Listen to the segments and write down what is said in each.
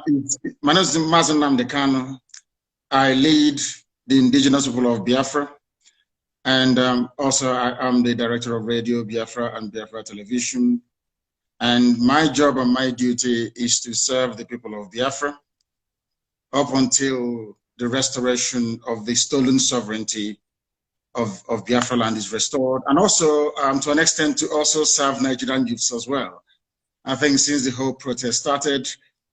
My name is Mazi Nnamdi Kanu. I lead the indigenous people of Biafra, and also I am the director of Radio Biafra and Biafra Television. And my job and my duty is to serve the people of Biafra up until the restoration of the stolen sovereignty of Biafra land is restored, and also to an extent to also serve Nigerian youths as well. I think since the whole protest started,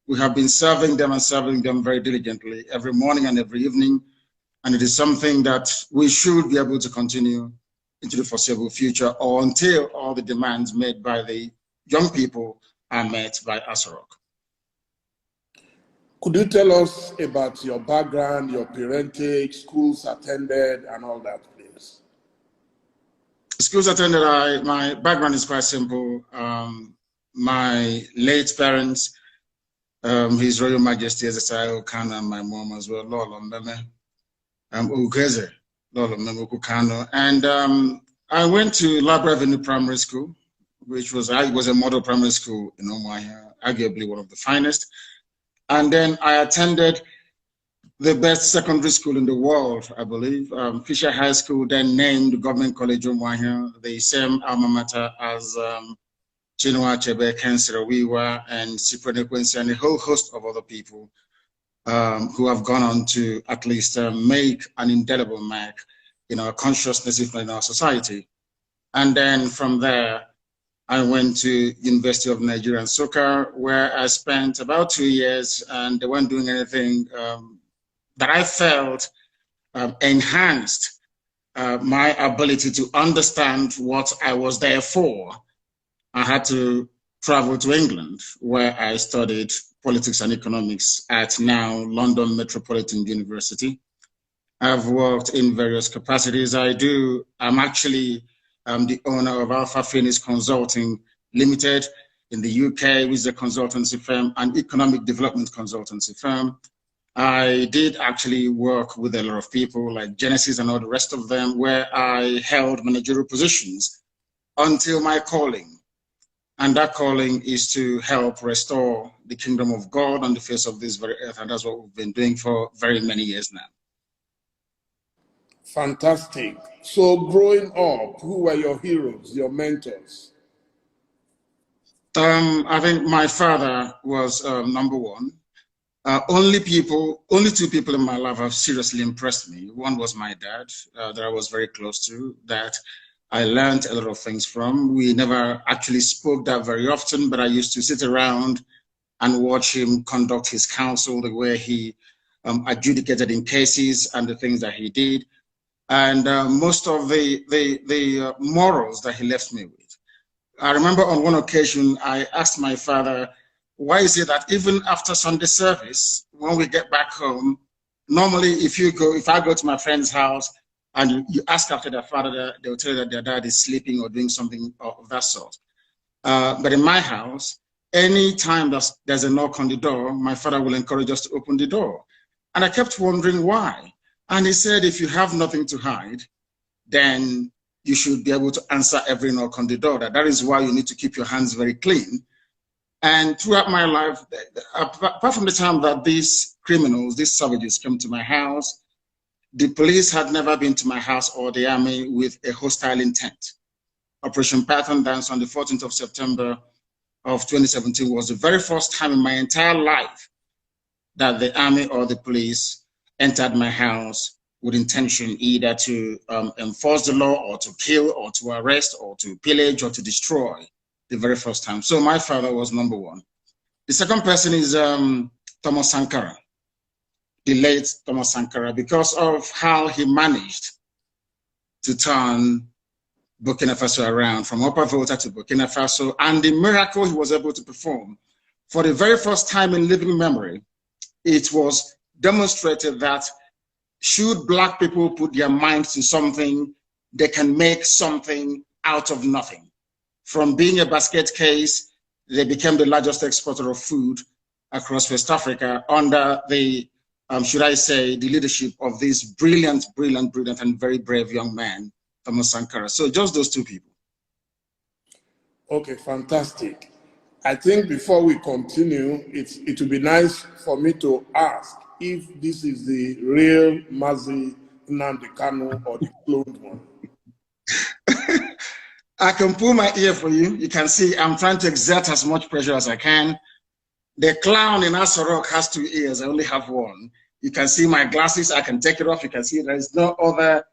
we have been serving them very diligently every morning and every evening. And it is something that we should be able to continue into the foreseeable future, or until all the demands made by the young people are met by ASROC. Could you tell us about your background, your parentage, schools attended, and all that, please? Schools attended, my background is quite simple. My late parents, His Royal Majesty Ezekiel Kanu, and my mom as well, Lolo Mbeme, Ukeze, Lolo Mbeme Kanu. And I went to Labra Avenue Primary School, which was a model primary school in Umuahia, arguably one of the finest. And then I attended the best secondary school in the world, I believe, Fisher High School, then named Government College Umuahia, the same alma mater as Chinua Achebe, Kensira Wiwa, and Cyprian Ekwensi, and a whole host of other people who have gone on to at least make an indelible mark in our consciousness, if not in our society. And then from there, I went to University of Nigeria, Nsukka, where I spent about 2 years, and they weren't doing anything that I felt enhanced my ability to understand what I was there for. I had to travel to England, where I studied politics and economics at now London Metropolitan University. I've worked in various capacities. I'm actually the owner of Alpha Phoenix Consulting Limited in the UK, which is a consultancy firm, an economic development consultancy firm. I did actually work with a lot of people like Genesis and all the rest of them, where I held managerial positions until my calling. And that calling is to help restore the kingdom of God on the face of this very earth. And that's what we've been doing for very many years now. Fantastic. So growing up, who were your heroes, your mentors? I think my father was number one. Only two people in my life have seriously impressed me. One was my dad, that I was very close to, that I learned a lot of things from. We never actually spoke that very often, but I used to sit around and watch him conduct his counsel, the way he adjudicated in cases and the things that he did. And most of the morals that he left me with. I remember on one occasion, I asked my father, why is it that even after Sunday service, when we get back home, normally if I go to my friend's house and you ask after their father, they'll tell you that their dad is sleeping or doing something of that sort. But in my house, any time there's a knock on the door, my father will encourage us to open the door. And I kept wondering why. And he said, if you have nothing to hide, then you should be able to answer every knock on the door. That is why you need to keep your hands very clean. And throughout my life, apart from the time that these criminals, these savages came to my house, the police had never been to my house or the army with a hostile intent. Operation Python Dance on the 14th of September of 2017 was the very first time in my entire life that the army or the police entered my house with intention either to enforce the law or to kill or to arrest or to pillage or to destroy, the very first time. So my father was number one. The second person is Thomas Sankara, the late Thomas Sankara, because of how he managed to turn Burkina Faso around from Upper Volta to Burkina Faso, and the miracle he was able to perform. For the very first time in living memory, it was demonstrated that should Black people put their minds to something, they can make something out of nothing. From being a basket case, they became the largest exporter of food across West Africa under the, should I say, the leadership of this brilliant, and very brave young man, Thomas Sankara. So just those two people. Okay, fantastic. I think before we continue, it would be nice for me to ask if this is the real Mazi Nnamdi Kanu or the cloned one. I can pull my ear for you. You can see I'm trying to exert as much pressure as I can. The clown in Asorok has 2 ears. I only have 1. You can see my glasses. I can take it off. You can see there is no other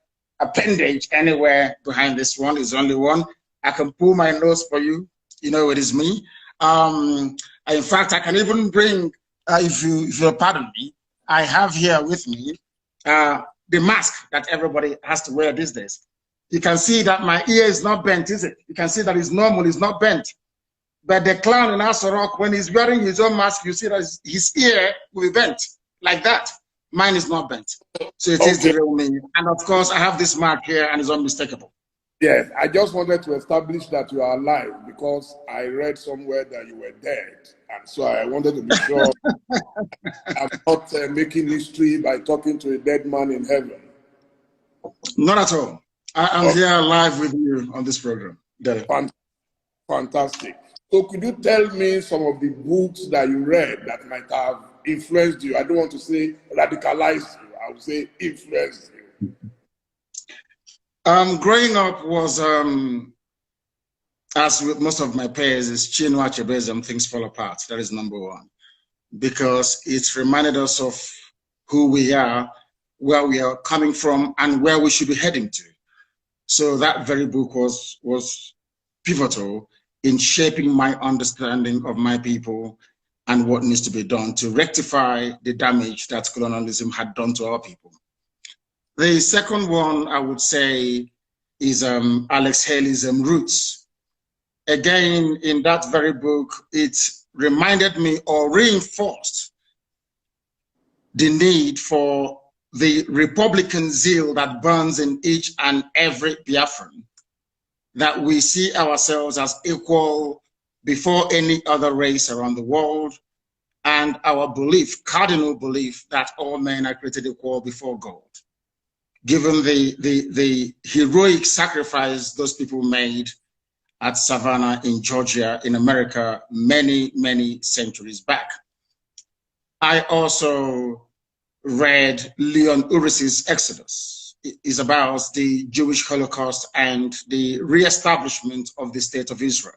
appendage anywhere behind this one. It's only one. I can pull my nose for you. You know it is me. In fact, I can even bring, if you'll pardon me, I have here with me the mask that everybody has to wear these days. You can see that my ear is not bent, is it? You can see that it's normal, it's not bent. But the clown in Asorok, when he's wearing his own mask, you see that his ear will be bent like that. Mine is not bent. So it is the real me. And of course, I have this mark here and it's unmistakable. Yes, I just wanted to establish that you are alive because I read somewhere that you were dead. And so I wanted to be sure I'm not making history by talking to a dead man in heaven. Not at all. I'm here live with you on this program. Fantastic. So could you tell me some of the books that you read that might have influenced you? I don't want to say radicalized you. I would say influenced you. Growing up was, as with most of my peers, is Chinua Achebe's Things Fall Apart. That is number 1. Because it's reminded us of who we are, where we are coming from, and where we should be heading to. So that very book was pivotal in shaping my understanding of my people and what needs to be done to rectify the damage that colonialism had done to our people. The second one I would say is Alex Haley's Roots. Again, in that very book, it reminded me or reinforced the need for the Republican zeal that burns in each and every Biafran, that we see ourselves as equal before any other race around the world, and our belief, cardinal belief, that all men are created equal before God. Given the heroic sacrifice those people made at Savannah in Georgia, in America, many, many centuries back. I also read Leon Uris's Exodus. It is about the Jewish Holocaust and the reestablishment of the State of Israel.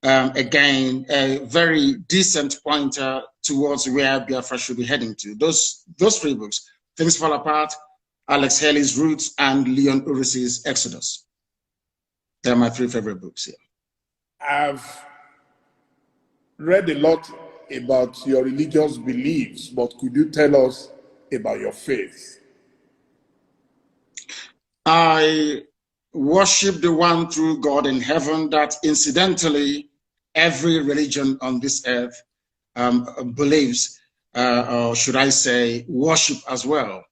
Again, a very decent pointer towards where Biafra should be heading to. Those 3 books, Things Fall Apart, Alex Haley's Roots, and Leon Uris's Exodus. They're my 3 favorite books here. I've read a lot about your religious beliefs, but could you tell us about your faith? I worship the one true God in heaven that incidentally every religion on this earth believes, or should I say, worship as well.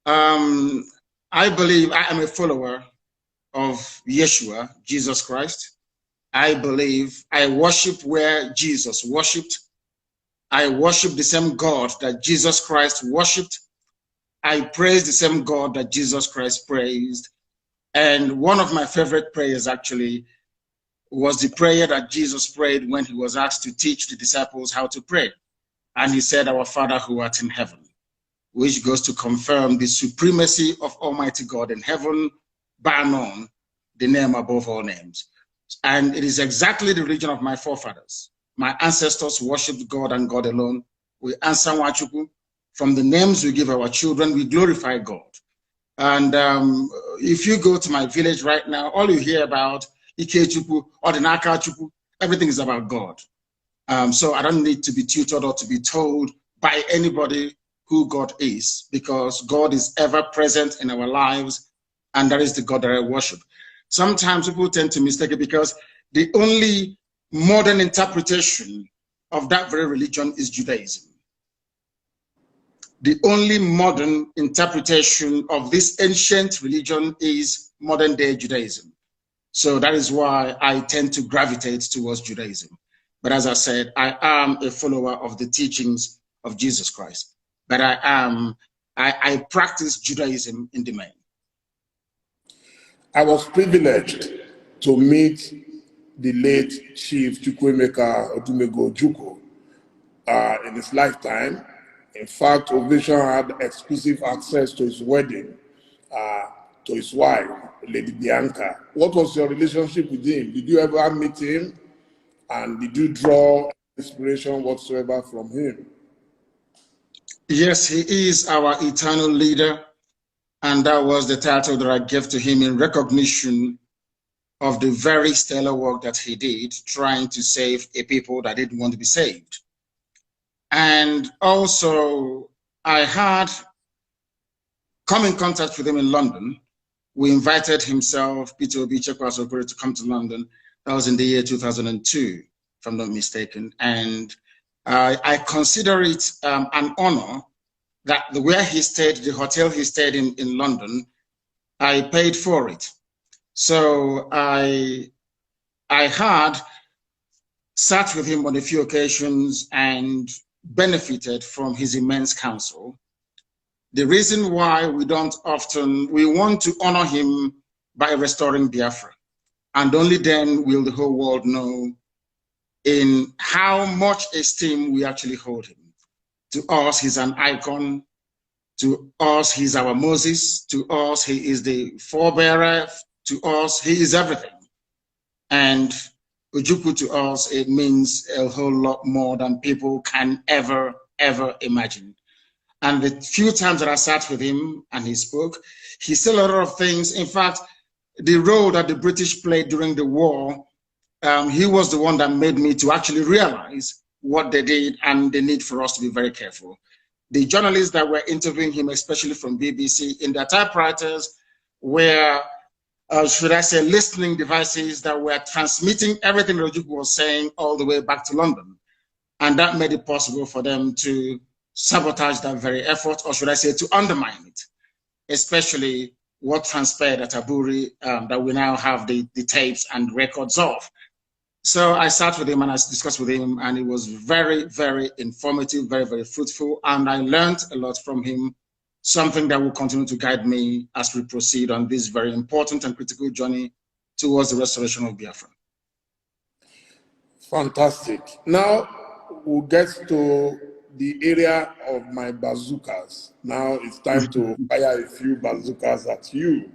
I believe I am a follower of Yeshua, Jesus Christ. I believe I worship where Jesus worshipped. I worship the same God that Jesus Christ worshipped. I praise the same God that Jesus Christ praised. And one of my favorite prayers actually was the prayer that Jesus prayed when he was asked to teach the disciples how to pray. And he said, "Our Father who art in heaven," which goes to confirm the supremacy of Almighty God in heaven, bar none, the name above all names. And it is exactly the religion of my forefathers. My ancestors worshipped God and God alone. We answer Wachuku. From the names we give our children, we glorify God. And if you go to my village right now, all you hear about Ikechuku or the Nakachuku, everything is about God. So I don't need to be tutored or to be told by anybody who God is, because God is ever present in our lives, and that is the God that I worship. Sometimes people tend to mistake it because the only modern interpretation of that very religion is Judaism. The only modern interpretation of this ancient religion is modern day Judaism. So that is why I tend to gravitate towards Judaism. But as I said, I am a follower of the teachings of Jesus Christ. But I practice Judaism in the main. I was privileged to meet the late Chief Chukwuemeka Odumego Ojukwu in his lifetime. In fact, Ovation had exclusive access to his wedding, to his wife, Lady Bianca. What was your relationship with him? Did you ever meet him? And did you draw inspiration whatsoever from him? Yes, he is our eternal leader. And that was the title that I gave to him in recognition of the very stellar work that he did, trying to save a people that didn't want to be saved. And also, I had come in contact with him in London. We invited himself, Peter Obi Chekwasokore, to come to London. That was in the year 2002, if I'm not mistaken. And I consider it an honor that where he stayed, the hotel he stayed in London, I paid for it. So I had sat with him on a few occasions and benefited from his immense counsel. The reason why we want to honor him by restoring Biafra. And only then will the whole world know in how much esteem we actually hold him. To us, he's an icon. To us, he's our Moses. To us, he is the forebearer. To us, he is everything. And Ojukwu to us, it means a whole lot more than people can ever imagine. And the few times that I sat with him and he spoke, he said a lot of things. In fact, the role that the British played during the war, he was the one that made me to actually realize what they did and the need for us to be very careful. The journalists that were interviewing him, especially from BBC, in their typewriters were, should I say, listening devices that were transmitting everything Ojukwu was saying all the way back to London. And that made it possible for them to sabotage that very effort, or should I say, to undermine it, especially what transpired at Aburi, that we now have the tapes and records of. So I sat with him and I discussed with him, and it was very informative, very fruitful. And I learned a lot from him, something that will continue to guide me as we proceed on this very important and critical journey towards the restoration of Biafra. Fantastic. Now we'll get to the area of my bazookas. Now it's time to fire a few bazookas at you.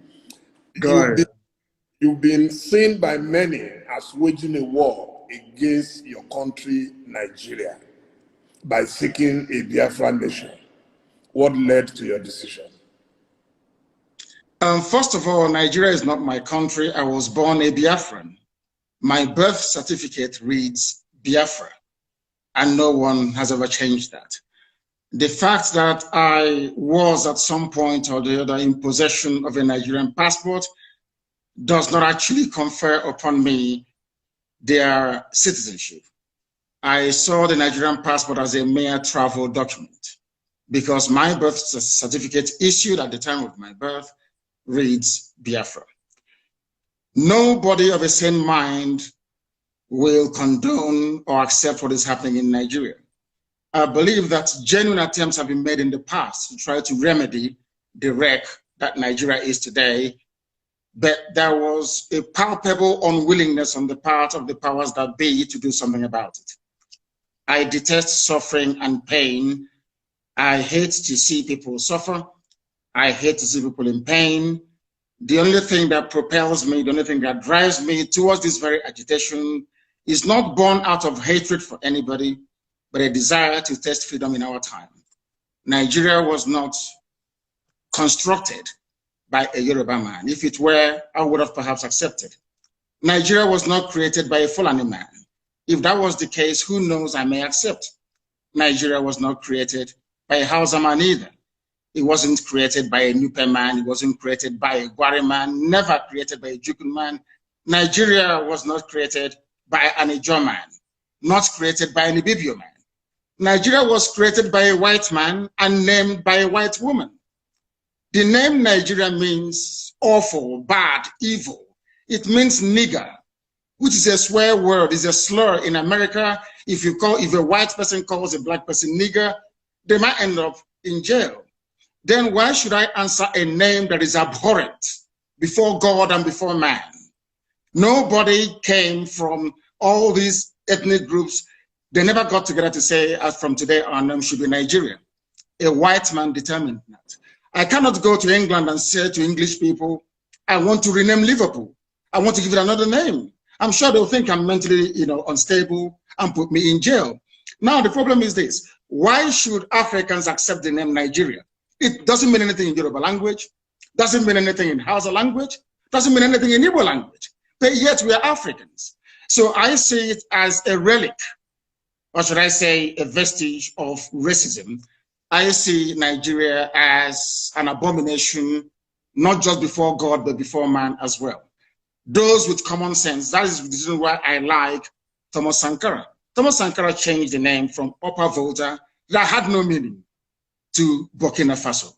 You've been seen by many as waging a war against your country, Nigeria, by seeking a Biafra nation. What led to your decision? First of all, Nigeria is not my country. I was born a Biafran. My birth certificate reads Biafra, and no one has ever changed that. The fact that I was at some point or the other in possession of a Nigerian passport does not actually confer upon me their citizenship. I saw the Nigerian passport as a mere travel document because my birth certificate issued at the time of my birth reads Biafra. Nobody of a sane mind will condone or accept what is happening in Nigeria. I believe that genuine attempts have been made in the past to try to remedy the wreck that Nigeria is today, but there was a palpable unwillingness on the part of the powers that be to do something about it. I detest suffering and pain. I hate to see people suffer. I hate to see people in pain. The only thing that propels me, the only thing that drives me towards this very agitation is not born out of hatred for anybody, but a desire to test freedom in our time. Nigeria was not constructed by a Yoruba man. If it were, I would have perhaps accepted. Nigeria was not created by a Fulani man. If that was the case, who knows, I may accept. Nigeria was not created by a Hausa man either. It wasn't created by a Nupe man. It wasn't created by a Gwari man, never created by a Jukun man. Nigeria was not created by an Ijaw man, not created by an Ibibio man. Nigeria was created by a white man and named by a white woman. The name Nigeria means awful, bad, evil. It means nigger, which is a swear word, is a slur in America. If a white person calls a black person nigger, they might end up in jail. Then why should I answer a name that is abhorrent before God and before man? Nobody came from all these ethnic groups. They never got together to say, as from today our name should be Nigeria. A white man determined that. I cannot go to England and say to English people, I want to rename Liverpool. I want to give it another name. I'm sure they'll think I'm mentally, unstable and put me in jail. Now, the problem is this. Why should Africans accept the name Nigeria? It doesn't mean anything in Yoruba language, doesn't mean anything in Hausa language, doesn't mean anything in Igbo language, but yet we are Africans. So I see it as a relic, or should I say a vestige of racism. I see Nigeria as an abomination, not just before God, but before man as well. Those with common sense, that is the reason why I like Thomas Sankara. Thomas Sankara changed the name from Upper Volta, that had no meaning, to Burkina Faso.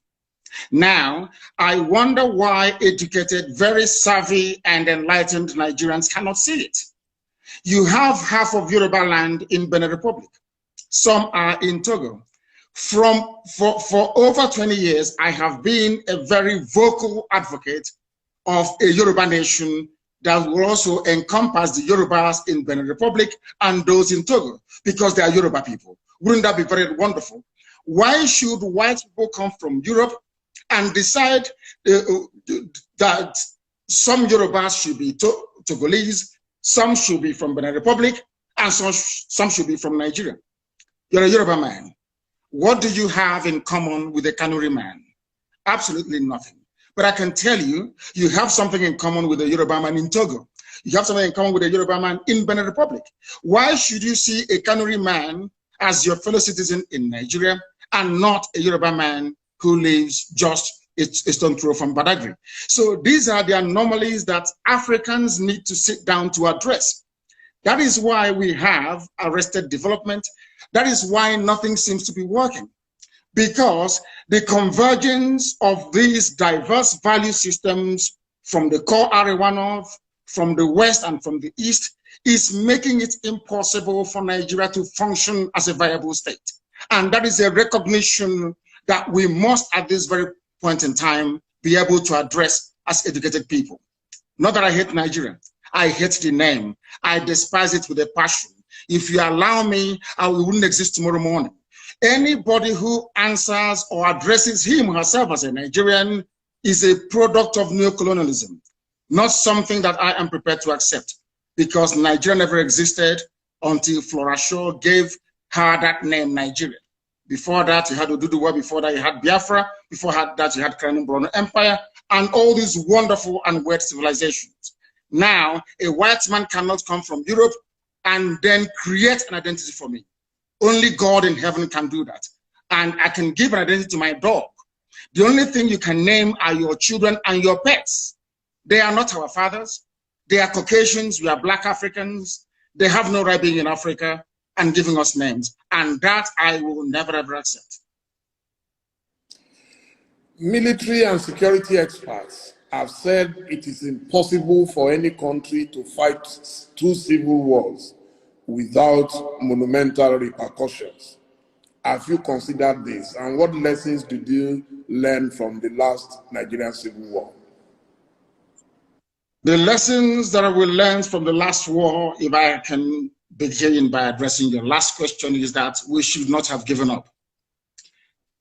Now, I wonder why educated, very savvy and enlightened Nigerians cannot see it. You have half of Yoruba land in Benin Republic. Some are in Togo. For over 20 years, I have been a very vocal advocate of a Yoruba nation that will also encompass the Yorubas in Benin Republic and those in Togo, because they are Yoruba people. Wouldn't that be very wonderful? Why should white people come from Europe and decide that some Yorubas should be Togolese, some should be from Benin Republic, and some should be from Nigeria? You're a Yoruba man. What do you have in common with a Kanuri man? Absolutely nothing. But I can tell you, you have something in common with a Yoruba man in Togo. You have something in common with a Yoruba man in Benin Republic. Why should you see a Kanuri man as your fellow citizen in Nigeria and not a Yoruba man who lives just a stone throw from Badagry? So these are the anomalies that Africans need to sit down to address. That is why we have arrested development. That is why nothing seems to be working. Because the convergence of these diverse value systems from the core Arewa North, from the West and from the East, is making it impossible for Nigeria to function as a viable state. And that is a recognition that we must, at this very point in time, be able to address as educated people. Not that I hate Nigeria. I hate the name. I despise it with a passion. If you allow me, I wouldn't exist tomorrow morning. Anybody who answers or addresses him or herself as a Nigerian is a product of neocolonialism, not something that I am prepared to accept, because Nigeria never existed until Flora Shaw gave her that name, Nigeria. Before that, you had Oduduwa. Before that, you had Biafra. Before that, you had Crown Brono Empire, and all these wonderful and weird civilizations. Now, a white man cannot come from Europe and then create an identity for me. Only God in heaven can do that. And I can give an identity to my dog. The only thing you can name are your children and your pets. They are not our fathers. They are Caucasians. We are Black Africans. They have no right being in Africa and giving us names. And that I will never, ever accept. Military and security experts have said it is impossible for any country to fight 2 civil wars without monumental repercussions. Have you considered this? And what lessons did you learn from the last Nigerian Civil War? The lessons that I will learn from the last war, if I can begin by addressing your last question, is that we should not have given up.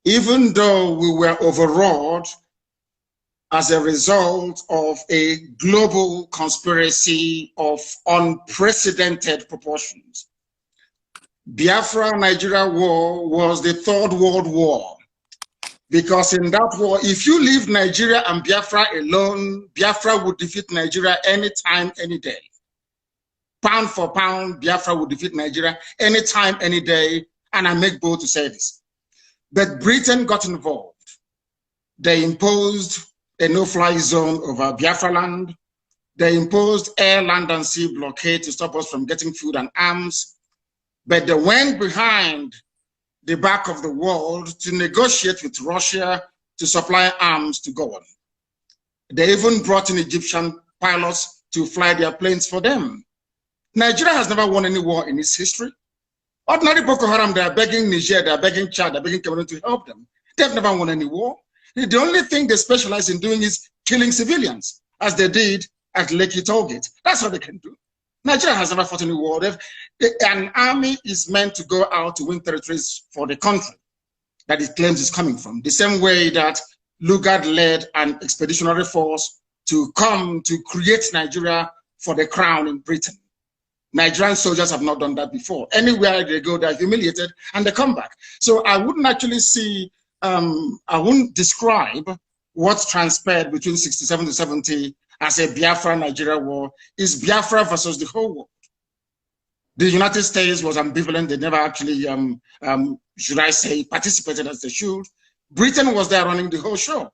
Even though we were overawed as a result of a global conspiracy of unprecedented proportions. Biafra-Nigeria war was the Third World War, because in that war, if you leave Nigeria and Biafra alone, Biafra would defeat Nigeria anytime, any day. Pound for pound, Biafra would defeat Nigeria anytime, any day, and I make bold to say this. But Britain got involved. They imposed a no-fly zone over Biafra land. They imposed air, land, and sea blockade to stop us from getting food and arms. But they went behind the back of the world to negotiate with Russia to supply arms to go on. They even brought in Egyptian pilots to fly their planes for them. Nigeria has never won any war in its history. Ordinary Boko Haram, they are begging Niger, they are begging Chad, they are begging Cameroon to help them. They've never won any war. The only thing they specialize in doing is killing civilians, as they did at Lekki Tollgate. That's all they can do. Nigeria has never fought any war. An army is meant to go out to win territories for the country that it claims is coming from. The same way that Lugard led an expeditionary force to come to create Nigeria for the crown in Britain. Nigerian soldiers have not done that before. Anywhere they go, they're humiliated and they come back. So I wouldn't actually see, I wouldn't describe what transpired between 67 to 70 as a Biafra-Nigeria war. Is Biafra versus the whole world. The United States was ambivalent. They never actually, should I say, participated as they should. Britain was there running the whole show.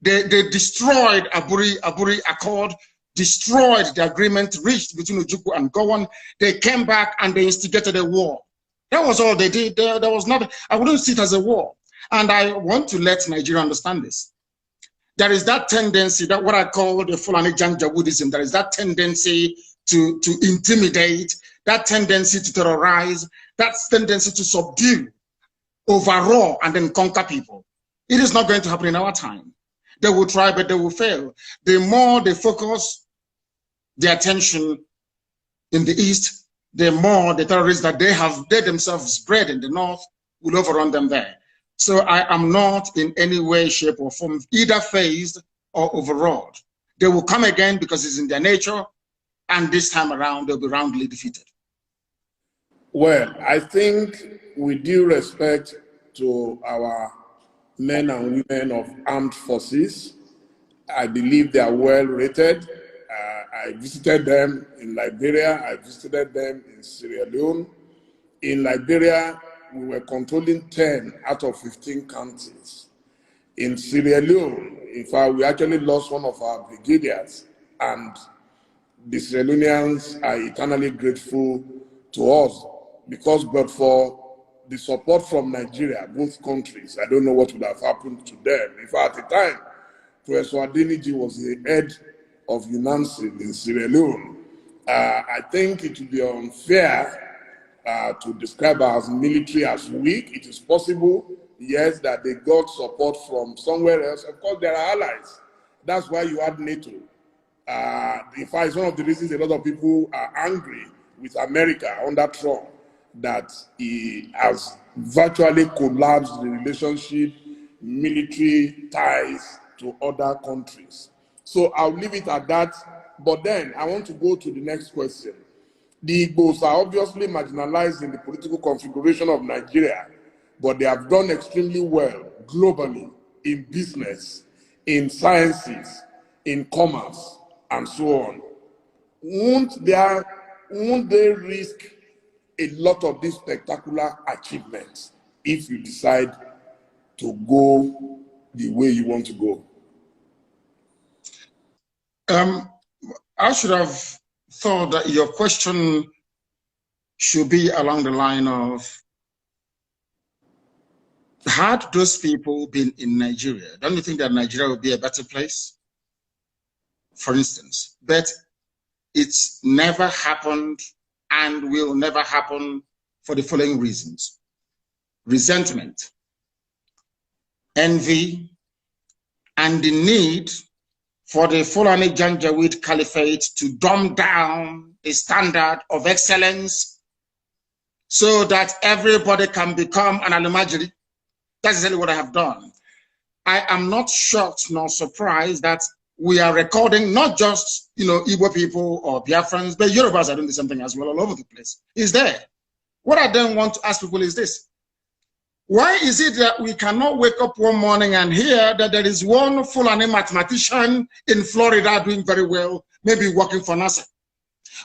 They destroyed Aburi Accord, destroyed the agreement reached between Ojukwu and Gowon. They came back and they instigated a war. That was all they did. There was not, I wouldn't see it as a war. And I want to let Nigeria understand this. There is that tendency, that what I call the Fulani Janjaweedism, there is that tendency to intimidate, that tendency to terrorize, that tendency to subdue, overraw, and then conquer people. It is not going to happen in our time. They will try, but they will fail. The more they focus their attention in the East, the more the terrorists that they themselves bred in the North will overrun them there. So I am not in any way, shape, or form either phased or overawed. They will come again because it's in their nature, and this time around they'll be roundly defeated. Well, I think with due respect to our men and women of armed forces, I believe they are well rated. I visited them in Liberia. I visited them in Sierra Leone. In Liberia, we were controlling 10 out of 15 counties. In Sierra Leone, in fact, we actually lost one of our brigadiers, and the Sierra Leoneans are eternally grateful to us, because but for the support from Nigeria, both countries, I don't know what would have happened to them. In fact, at the time, Professor Adeniji was the head of UNANSIL in Sierra Leone. I think it would be unfair to describe as military as weak. It is possible, yes, that they got support from somewhere else. Of course, there are allies. That's why you had NATO. In fact, it's one of the reasons a lot of people are angry with America under Trump, that he has virtually collapsed the relationship, military ties to other countries. So I'll leave it at that. But then I want to go to the next question. The Igbos are obviously marginalized in the political configuration of Nigeria, but they have done extremely well globally in business, in sciences, in commerce, and so on. Won't they risk a lot of these spectacular achievements if you decide to go the way you want to go? I should have thought that your question should be along the line of, had those people been in Nigeria, don't you think that Nigeria would be a better place? For instance, but it's never happened and will never happen for the following reasons: resentment, envy, and the need for the Fulani Janjaweed Caliphate to dumb down the standard of excellence so that everybody can become an Alumajiri. That's exactly what I have done. I am not shocked nor surprised that we are recording not just, Igbo people or Biafrans, but Yorubas are doing the same thing as well all over the place. It's there. What I then want to ask people is this: why is it that we cannot wake up one morning and hear that there is one Fulani mathematician in Florida doing very well, maybe working for NASA?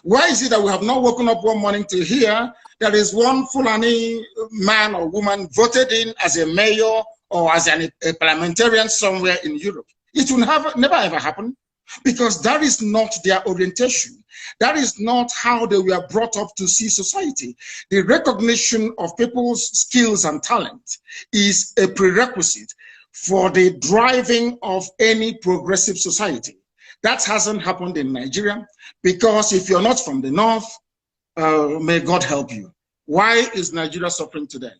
Why is it that we have not woken up one morning to hear there is one Fulani man or woman voted in as a mayor or as a parliamentarian somewhere in Europe? It will never ever happen, because that is not their orientation. That is not how they were brought up to see society. The recognition of people's skills and talent is a prerequisite for the driving of any progressive society. That hasn't happened in Nigeria, because if you're not from the North, may God help you. Why is Nigeria suffering today?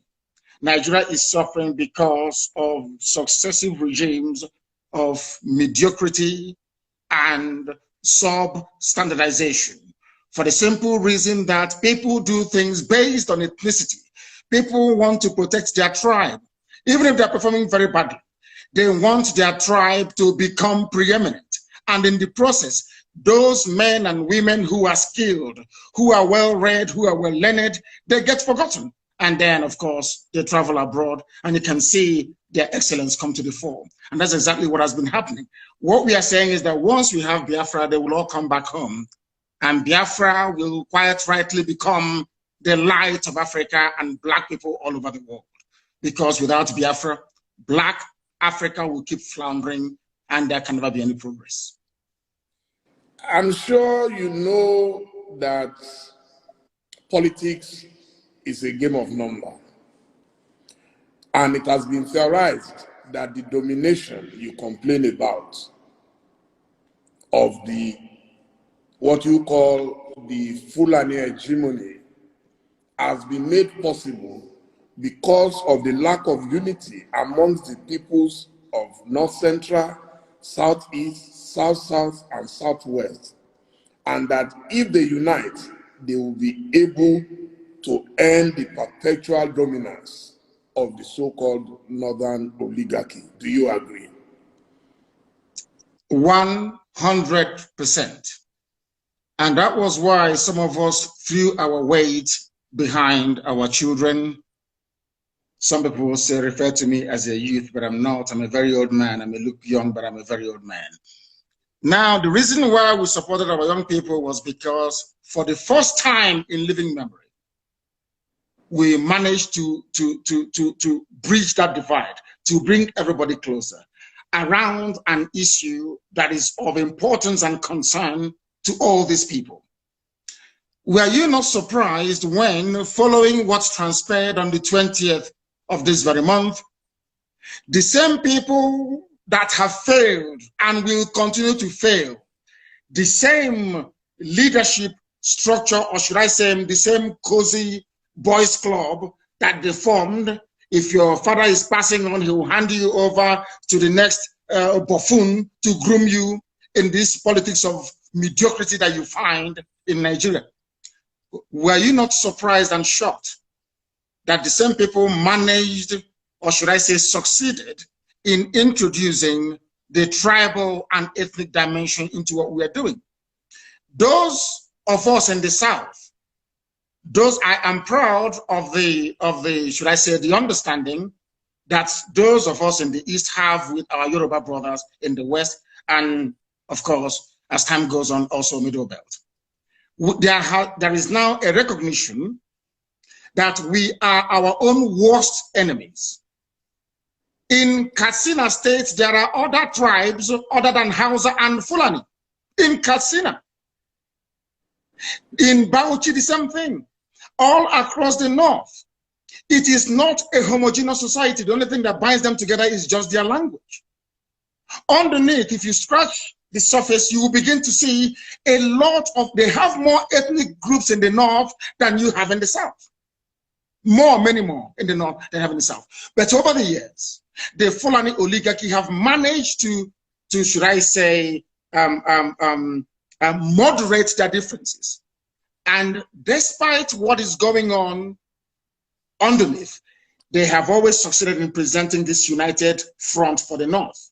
Nigeria is suffering because of successive regimes of mediocrity and sub-standardization, for the simple reason that people do things based on ethnicity. People want to protect their tribe. Even if they're performing very badly, they want their tribe to become preeminent. And in the process, those men and women who are skilled, who are well-read, who are well-learned, they get forgotten. And then, of course, they travel abroad, and you can see their excellence come to the fore. And that's exactly what has been happening. What we are saying is that once we have Biafra, they will all come back home, and Biafra will quite rightly become the light of Africa and Black people all over the world. Because without Biafra, Black Africa will keep floundering, and there can never be any progress. I'm sure you know that politics is a game of number. And it has been theorized that the domination you complain about of the, what you call the Fulani hegemony, has been made possible because of the lack of unity amongst the peoples of North Central, Southeast, South-South, and Southwest. And that if they unite, they will be able to end the perpetual dominance of the so-called Northern oligarchy. Do you agree? 100%. And that was why some of us threw our weight behind our children. Some people will say, refer to me as a youth, but I'm not. I'm a very old man. I may look young, but I'm a very old man. Now, the reason why we supported our young people was because for the first time in living memory, we managed to bridge that divide, to bring everybody closer around an issue that is of importance and concern to all these people. Were you not surprised when, following what transpired on the 20th of this very month, the same people that have failed and will continue to fail, the same leadership structure, or should I say the same cozy boys club that they formed, if your father is passing on, he will hand you over to the next buffoon to groom you in this politics of mediocrity that you find in Nigeria. Were you not surprised and shocked that the same people managed, or should I say succeeded, in introducing the tribal and ethnic dimension into what we are doing? Those of us in the South, I am proud of the, should I say, the understanding that those of us in the East have with our Yoruba brothers in the West, and of course, as time goes on, also Middle Belt. There is now a recognition that we are our own worst enemies. In Katsina State, there are other tribes other than Hausa and Fulani. In Katsina. In Bauchi, the same thing. All across the north. It is not a homogeneous society. The only thing that binds them together is just their language. Underneath, if you scratch the surface, you will begin to see a lot of, they have more ethnic groups in the north than you have in the south. Many more in the north than have in the south. But over the years, the Fulani oligarchy have managed to should I say, moderate their differences. And despite what is going on underneath, they have always succeeded in presenting this united front for the north.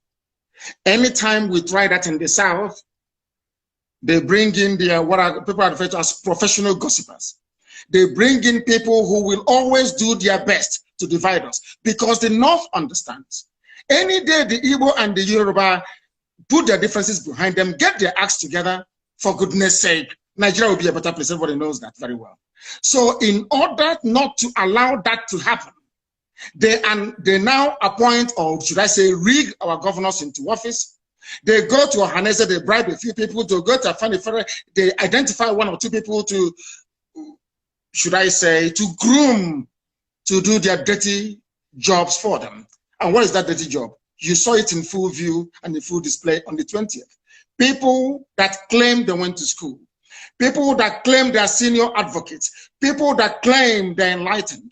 Anytime we try that in the south, they bring in their, what are people are referred to as professional gossipers. They bring in people who will always do their best to divide us, because the north understands. Any day the Igbo and the Yoruba put their differences behind them, get their acts together, for goodness sake, Nigeria will be a better place. Everybody knows that very well. So in order not to allow that to happen, they now appoint, or should I say, rig our governors into office. They go to Ohanese, they bribe a few people to go to Afani Fere, they identify one or two people to, should I say, to groom, to do their dirty jobs for them. And what is that dirty job? You saw it in full view and in full display on the 20th. People that claim they went to school, people that claim they are senior advocates, people that claim they're enlightened,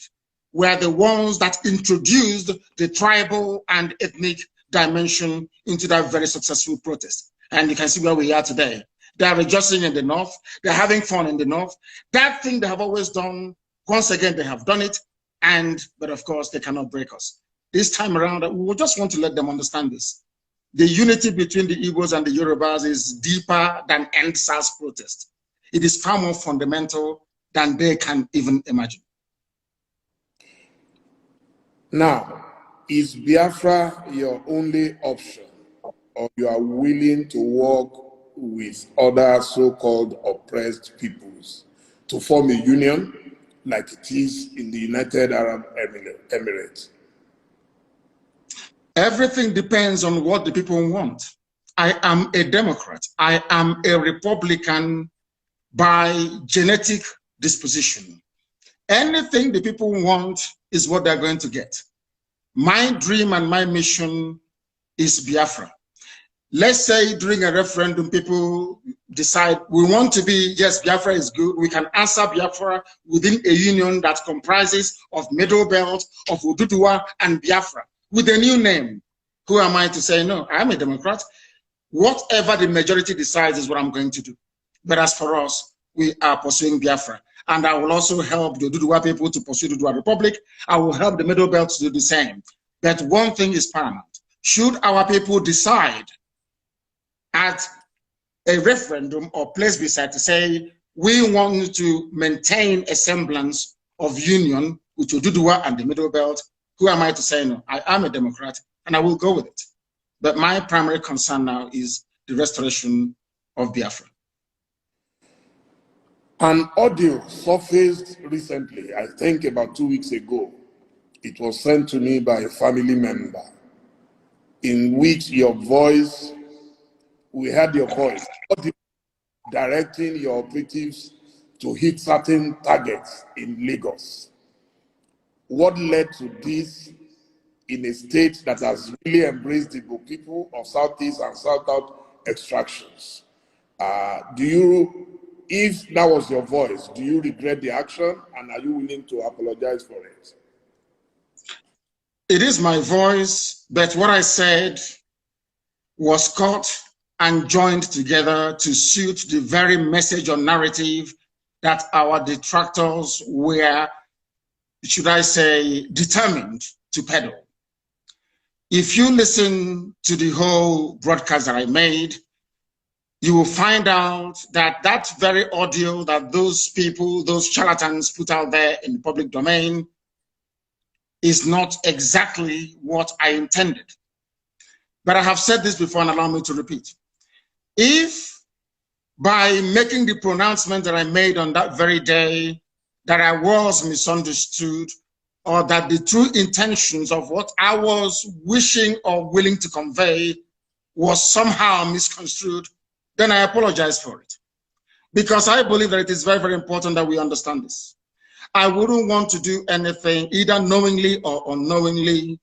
were the ones that introduced the tribal and ethnic dimension into that very successful protest. And you can see where we are today. They are rejoicing in the north. They're having fun in the north. That thing they have always done, once again, they have done it. But of course, they cannot break us. This time around, we just want to let them understand this. The unity between the Igbos and the Yorubas is deeper than End SARS protest. It is far more fundamental than they can even imagine. Now, is Biafra your only option, or you are willing to work with other so-called oppressed peoples to form a union like it is in the United Arab Emirates? Everything depends on what the people want. I am a Democrat. I am a Republican by genetic disposition. Anything the people want is what they're going to get. My dream and my mission is Biafra. Let's say during a referendum, people decide we want to be, yes, Biafra is good. We can answer Biafra within a union that comprises of Middle Belt, of Oduduwa and Biafra with a new name. Who am I to say no? I'm a Democrat. Whatever the majority decides is what I'm going to do. But as for us, we are pursuing Biafra. And I will also help the Oduduwa people to pursue the Oduduwa Republic. I will help the Middle Belt to do the same. But one thing is paramount. Should our people decide at a referendum or place beside to say, we want to maintain a semblance of union with Oduduwa and the Middle Belt, who am I to say no? I am a Democrat and I will go with it. But my primary concern now is the restoration of Biafra. An audio surfaced recently, I think about 2 weeks ago. It was sent to me by a family member, in which we heard your voice, directing your operatives to hit certain targets in Lagos. What led to this in a state that has really embraced the Igbo people of Southeast and South extractions? If that was your voice, do you regret the action, and are you willing to apologize for it? It is my voice, but what I said was cut and joined together to suit the very message or narrative that our detractors were, should I say, determined to peddle. If you listen to the whole broadcast that I made, you will find out that that very audio that those people, those charlatans put out there in the public domain is not exactly what I intended. But I have said this before and allow me to repeat. If by making the pronouncement that I made on that very day that I was misunderstood, or that the true intentions of what I was wishing or willing to convey was somehow misconstrued, then I apologize for it. Because I believe that it is very, very important that we understand this. I wouldn't want to do anything, either knowingly or unknowingly,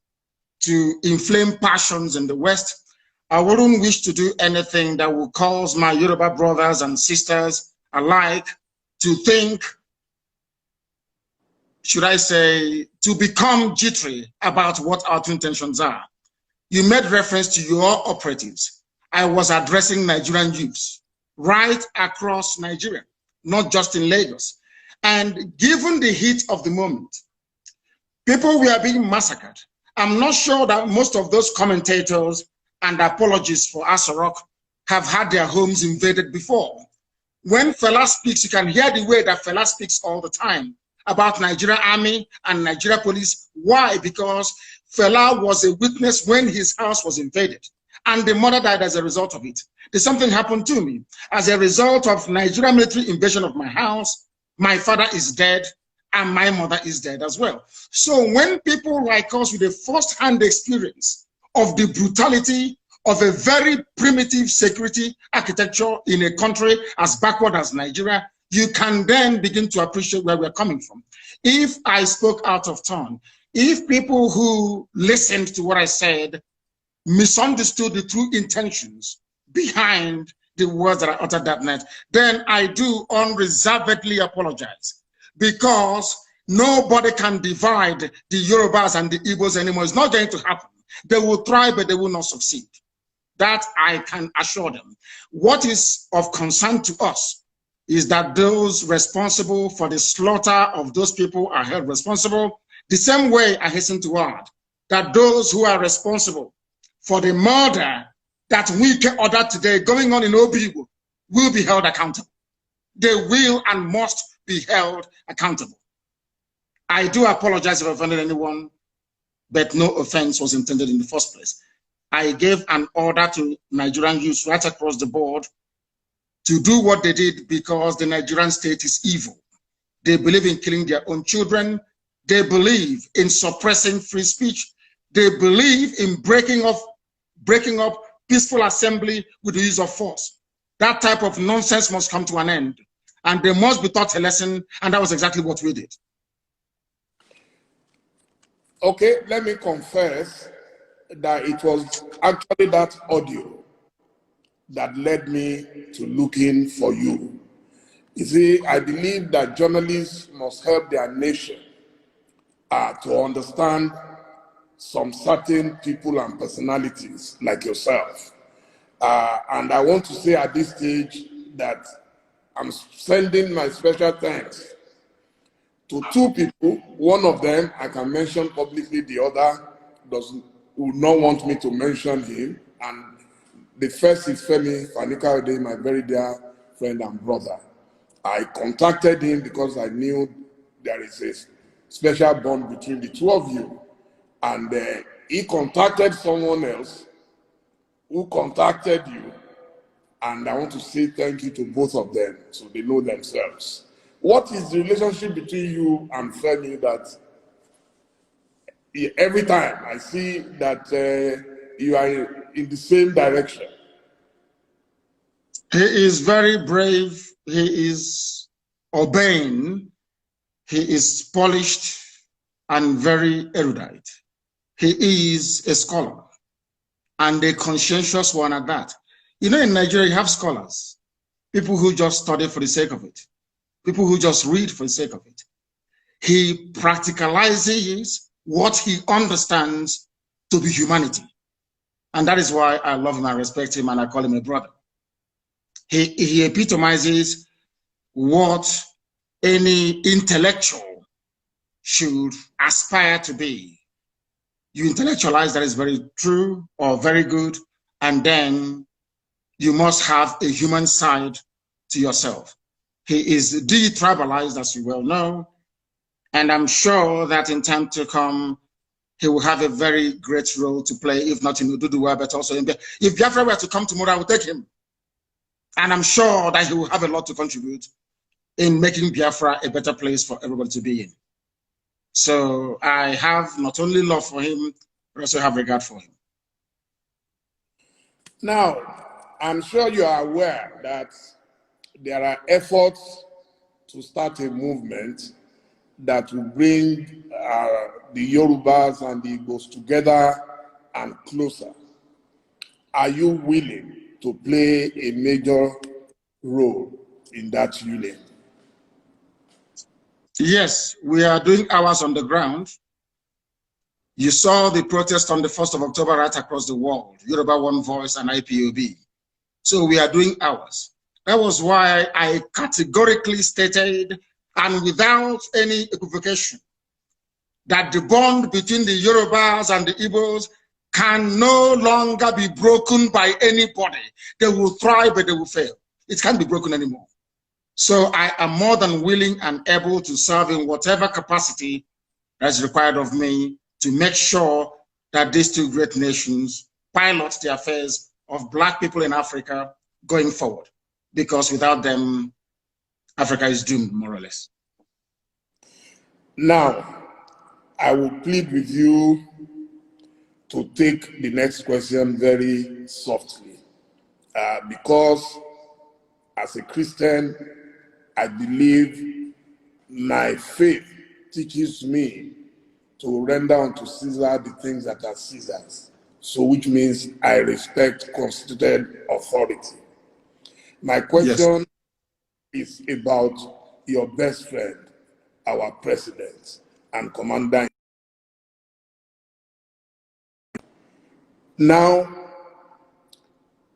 to inflame passions in the West. I wouldn't wish to do anything that would cause my Yoruba brothers and sisters alike to think, should I say, to become jittery about what our true intentions are. You made reference to your operatives. I was addressing Nigerian youths right across Nigeria, not just in Lagos. And given the heat of the moment, people were being massacred. I'm not sure that most of those commentators and apologists for Asorok have had their homes invaded before. When Fela speaks, you can hear the way that Fela speaks all the time about Nigeria Army and Nigeria Police. Why? Because Fela was a witness when his house was invaded, and the mother died as a result of it. There's something happened to me. As a result of Nigeria military invasion of my house, my father is dead, and my mother is dead as well. So when people like us with a first-hand experience of the brutality of a very primitive security architecture in a country as backward as Nigeria, you can then begin to appreciate where we're coming from. If I spoke out of turn, if people who listened to what I said misunderstood the true intentions behind the words that I uttered that night, then I do unreservedly apologize, because nobody can divide the Yorubas and the Igbos anymore. It's not going to happen. They will try, but they will not succeed. That I can assure them. What is of concern to us is that those responsible for the slaughter of those people are held responsible. The same way, I hasten to add that those who are responsible for the murder that we ordered today going on in Obibo will be held accountable. They will and must be held accountable. I do apologize if I offended anyone, but no offense was intended in the first place. I gave an order to Nigerian youths right across the board to do what they did because the Nigerian state is evil. They believe in killing their own children. They believe in suppressing free speech. They believe in breaking up peaceful assembly with the use of force. That type of nonsense must come to an end. And they must be taught a lesson, and that was exactly what we did. Okay, let me confess that it was actually that audio that led me to looking for you. You see, I believe that journalists must help their nation to understand some certain people and personalities like yourself. And I want to say at this stage that I'm sending my special thanks to two people. One of them I can mention publicly, the other would not want me to mention him. And the first is Femi Fanikaode, my very dear friend and brother. I contacted him because I knew there is a special bond between the two of you. And he contacted someone else who contacted you. And I want to say thank you to both of them so they know themselves. What is the relationship between you and Femi that every time I see that you are in the same direction? He is very brave. He is urbane. He is polished and very erudite. He is a scholar and a conscientious one at that. You know, in Nigeria, you have scholars, people who just study for the sake of it, people who just read for the sake of it. He practicalizes what he understands to be humanity. And that is why I love him, I respect him, and I call him a brother. He epitomizes what any intellectual should aspire to be. You intellectualize, that is very true or very good, and then you must have a human side to yourself. He is de-tribalized, as you well know, and I'm sure that in time to come, he will have a very great role to play, if not in Ududuwa, but also in Biafra. If Biafra were to come tomorrow, I would take him. And I'm sure that he will have a lot to contribute in making Biafra a better place for everybody to be in. So I have not only love for him, but also have regard for him. Now, I'm sure you are aware that there are efforts to start a movement that will bring the Yorubas and the Igbos together and closer. Are you willing to play a major role in that union? Yes, we are doing ours on the ground. You saw the protest on the 1st of October right across the world, Yoruba One Voice and IPOB. So we are doing ours. That was why I categorically stated, and without any equivocation, that the bond between the Yorubas and the Igbos can no longer be broken by anybody. They will thrive, but they will fail. It can't be broken anymore. So I am more than willing and able to serve in whatever capacity that is required of me to make sure that these two great nations pilot the affairs of Black people in Africa going forward. Because without them, Africa is doomed, more or less. Now, I will plead with you to take the next question very softly. Because as a Christian, I believe my faith teaches me to render unto Caesar the things that are Caesar's. So which means I respect constituted authority. My question is about your best friend, our president and commander. Now,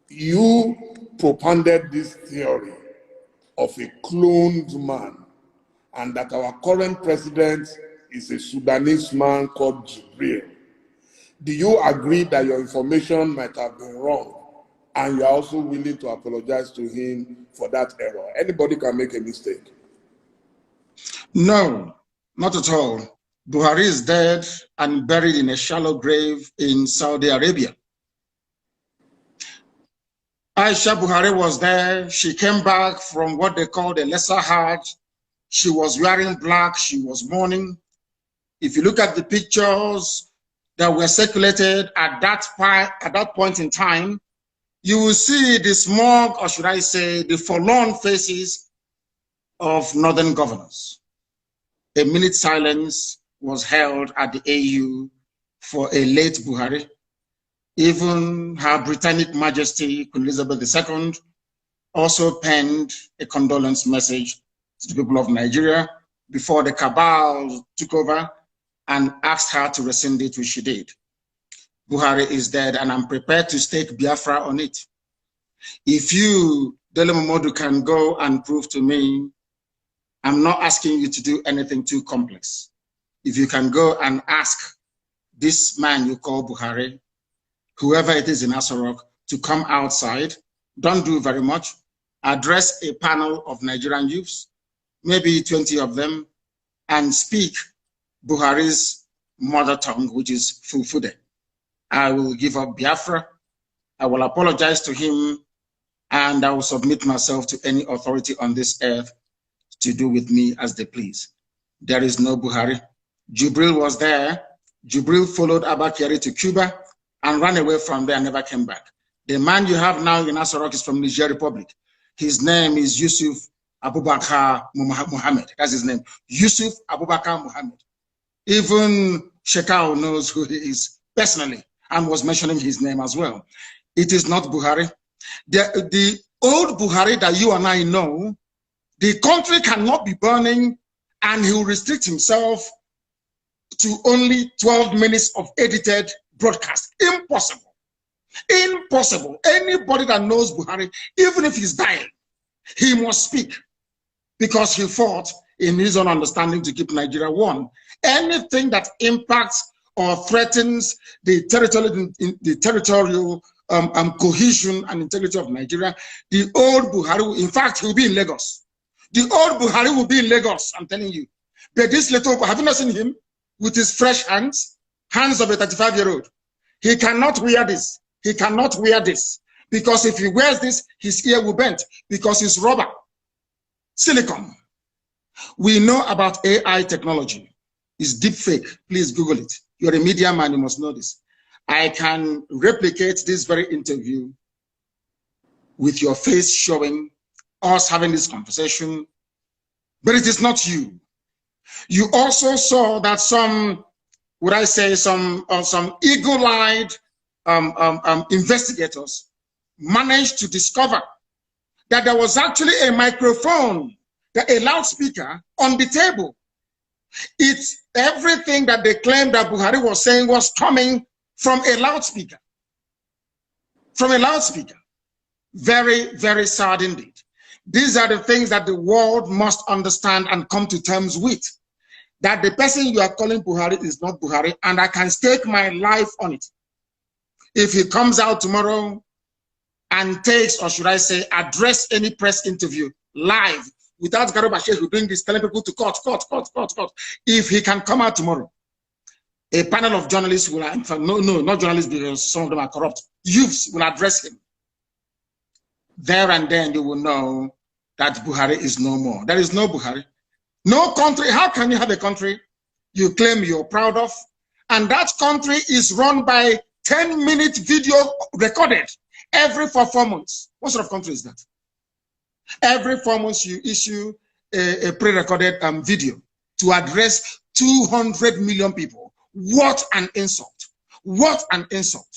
You propounded this theory of a cloned man, and that our current president is a Sudanese man called Jibril. Do you agree that your information might have been wrong, and you are also willing to apologize to him for that error? Anybody can make a mistake. No, not at all. Buhari is dead and buried in a shallow grave in Saudi Arabia. Aisha Buhari was there. She came back from what they called a lesser Hajj. She was wearing black. She was mourning. If you look at the pictures that were circulated at that point in time, you will see the smug, or should I say, the forlorn faces of northern governors. A minute silence was held at the AU for a late Buhari. Even Her Britannic Majesty, Queen Elizabeth II, also penned a condolence message to the people of Nigeria before the cabal took over and asked her to rescind it, which she did. Buhari is dead, and I'm prepared to stake Biafra on it. If you, Dele Momodu, can go and prove to me, I'm not asking you to do anything too complex. If you can go and ask this man you call Buhari, whoever it is in Asarok, to come outside, don't do very much, address a panel of Nigerian youths, maybe 20 of them, and speak Buhari's mother tongue, which is Fulfude. I will give up Biafra, I will apologize to him, and I will submit myself to any authority on this earth to do with me as they please. There is no Buhari. Jibril was there. Jibril followed Abba Kyari to Cuba and ran away from there and never came back. The man you have now in Asarok is from Niger Republic. His name is Yusuf Abubakar Muhammad. That's his name. Yusuf Abubakar Muhammad. Even Shekau knows who he is personally and was mentioning his name as well. It is not Buhari. The old Buhari that you and I know, the country cannot be burning and he will restrict himself to only 12 minutes of edited broadcast. Impossible. Impossible. Anybody that knows Buhari, even if he's dying, he must speak because he fought in his own understanding to keep Nigeria one. Anything that impacts or threatens the territorial cohesion and integrity of Nigeria, the old Buhari, in fact, he will be in Lagos. The old Buhari will be in Lagos, I'm telling you. But this little, have you not seen him with his fresh hands of a 35-year-old? He cannot wear this. He cannot wear this. Because if he wears this, his ear will bend because it's rubber, silicone. We know about AI technology. It's deep fake. Please Google it. You're a media man, you must know this. I can replicate this very interview with your face showing us having this conversation, but it is not you. You also saw that some, would I say, some eagle-eyed investigators managed to discover that there was actually a microphone, a loudspeaker on the table. It's everything that they claimed that Buhari was saying was coming from a loudspeaker. From a loudspeaker. Very, very sad indeed. These are the things that the world must understand and come to terms with. That the person you are calling Buhari is not Buhari, and I can stake my life on it. If he comes out tomorrow and takes, or should I say, address any press interview live without Garuba Sheikh who bring this, telling people to cut. If he can come out tomorrow, a panel of journalists will, in fact, no, not journalists because some of them are corrupt, youths will address him. There and then you will know that Buhari is no more. There is no Buhari. No country. How can you have a country you claim you're proud of, and that country is run by 10-minute video recorded every 4 months? What sort of country is that? Every 4 months you issue a pre-recorded video to address 200 million people. What an insult. What an insult.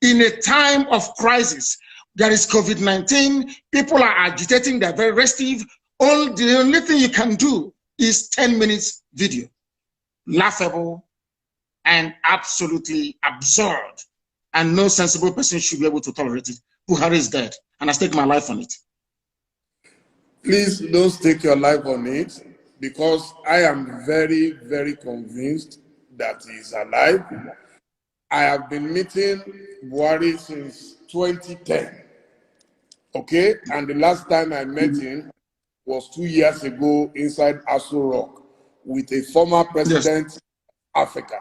In a time of crisis, there is COVID-19, people are agitating, they're very restive. The only thing you can do is 10 minutes video. Laughable and absolutely absurd. And no sensible person should be able to tolerate it. Buhari is dead, and I stake my life on it. Please don't stake your life on it, because I am very, very convinced that he is alive. I have been meeting Buhari since 2010. Okay, and the last time I met him was 2 years ago inside Aso Rock with a former president of Africa.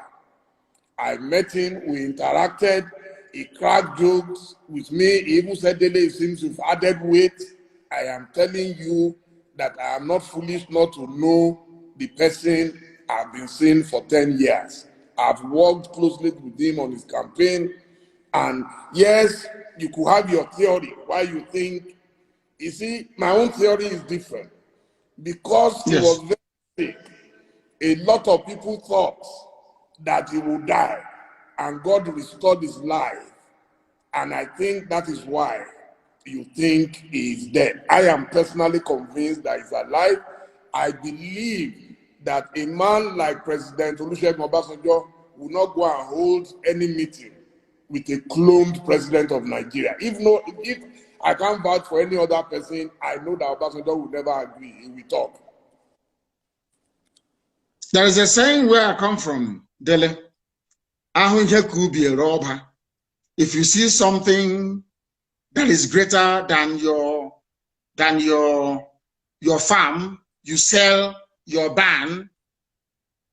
I met him, we interacted, he cracked jokes with me, he even said, Dele, it seems you've added weight. I am telling you that I am not foolish not to know the person I've been seeing for 10 years. I've worked closely with him on his campaign, and yes, you could have your theory why you think, you see, my own theory is different. Because he was very sick, a lot of people thought that he would die, and God restored his life. And I think that is why you think he is dead. I am personally convinced that he's alive. I believe that a man like President Olusegun Obasanjo will not go and hold any meeting with a cloned president of Nigeria. If I can't vouch for any other person, I know that Obasanjo will never agree. He will talk. There is a saying where I come from, Dele. If you see something that is greater than your farm, you sell your barn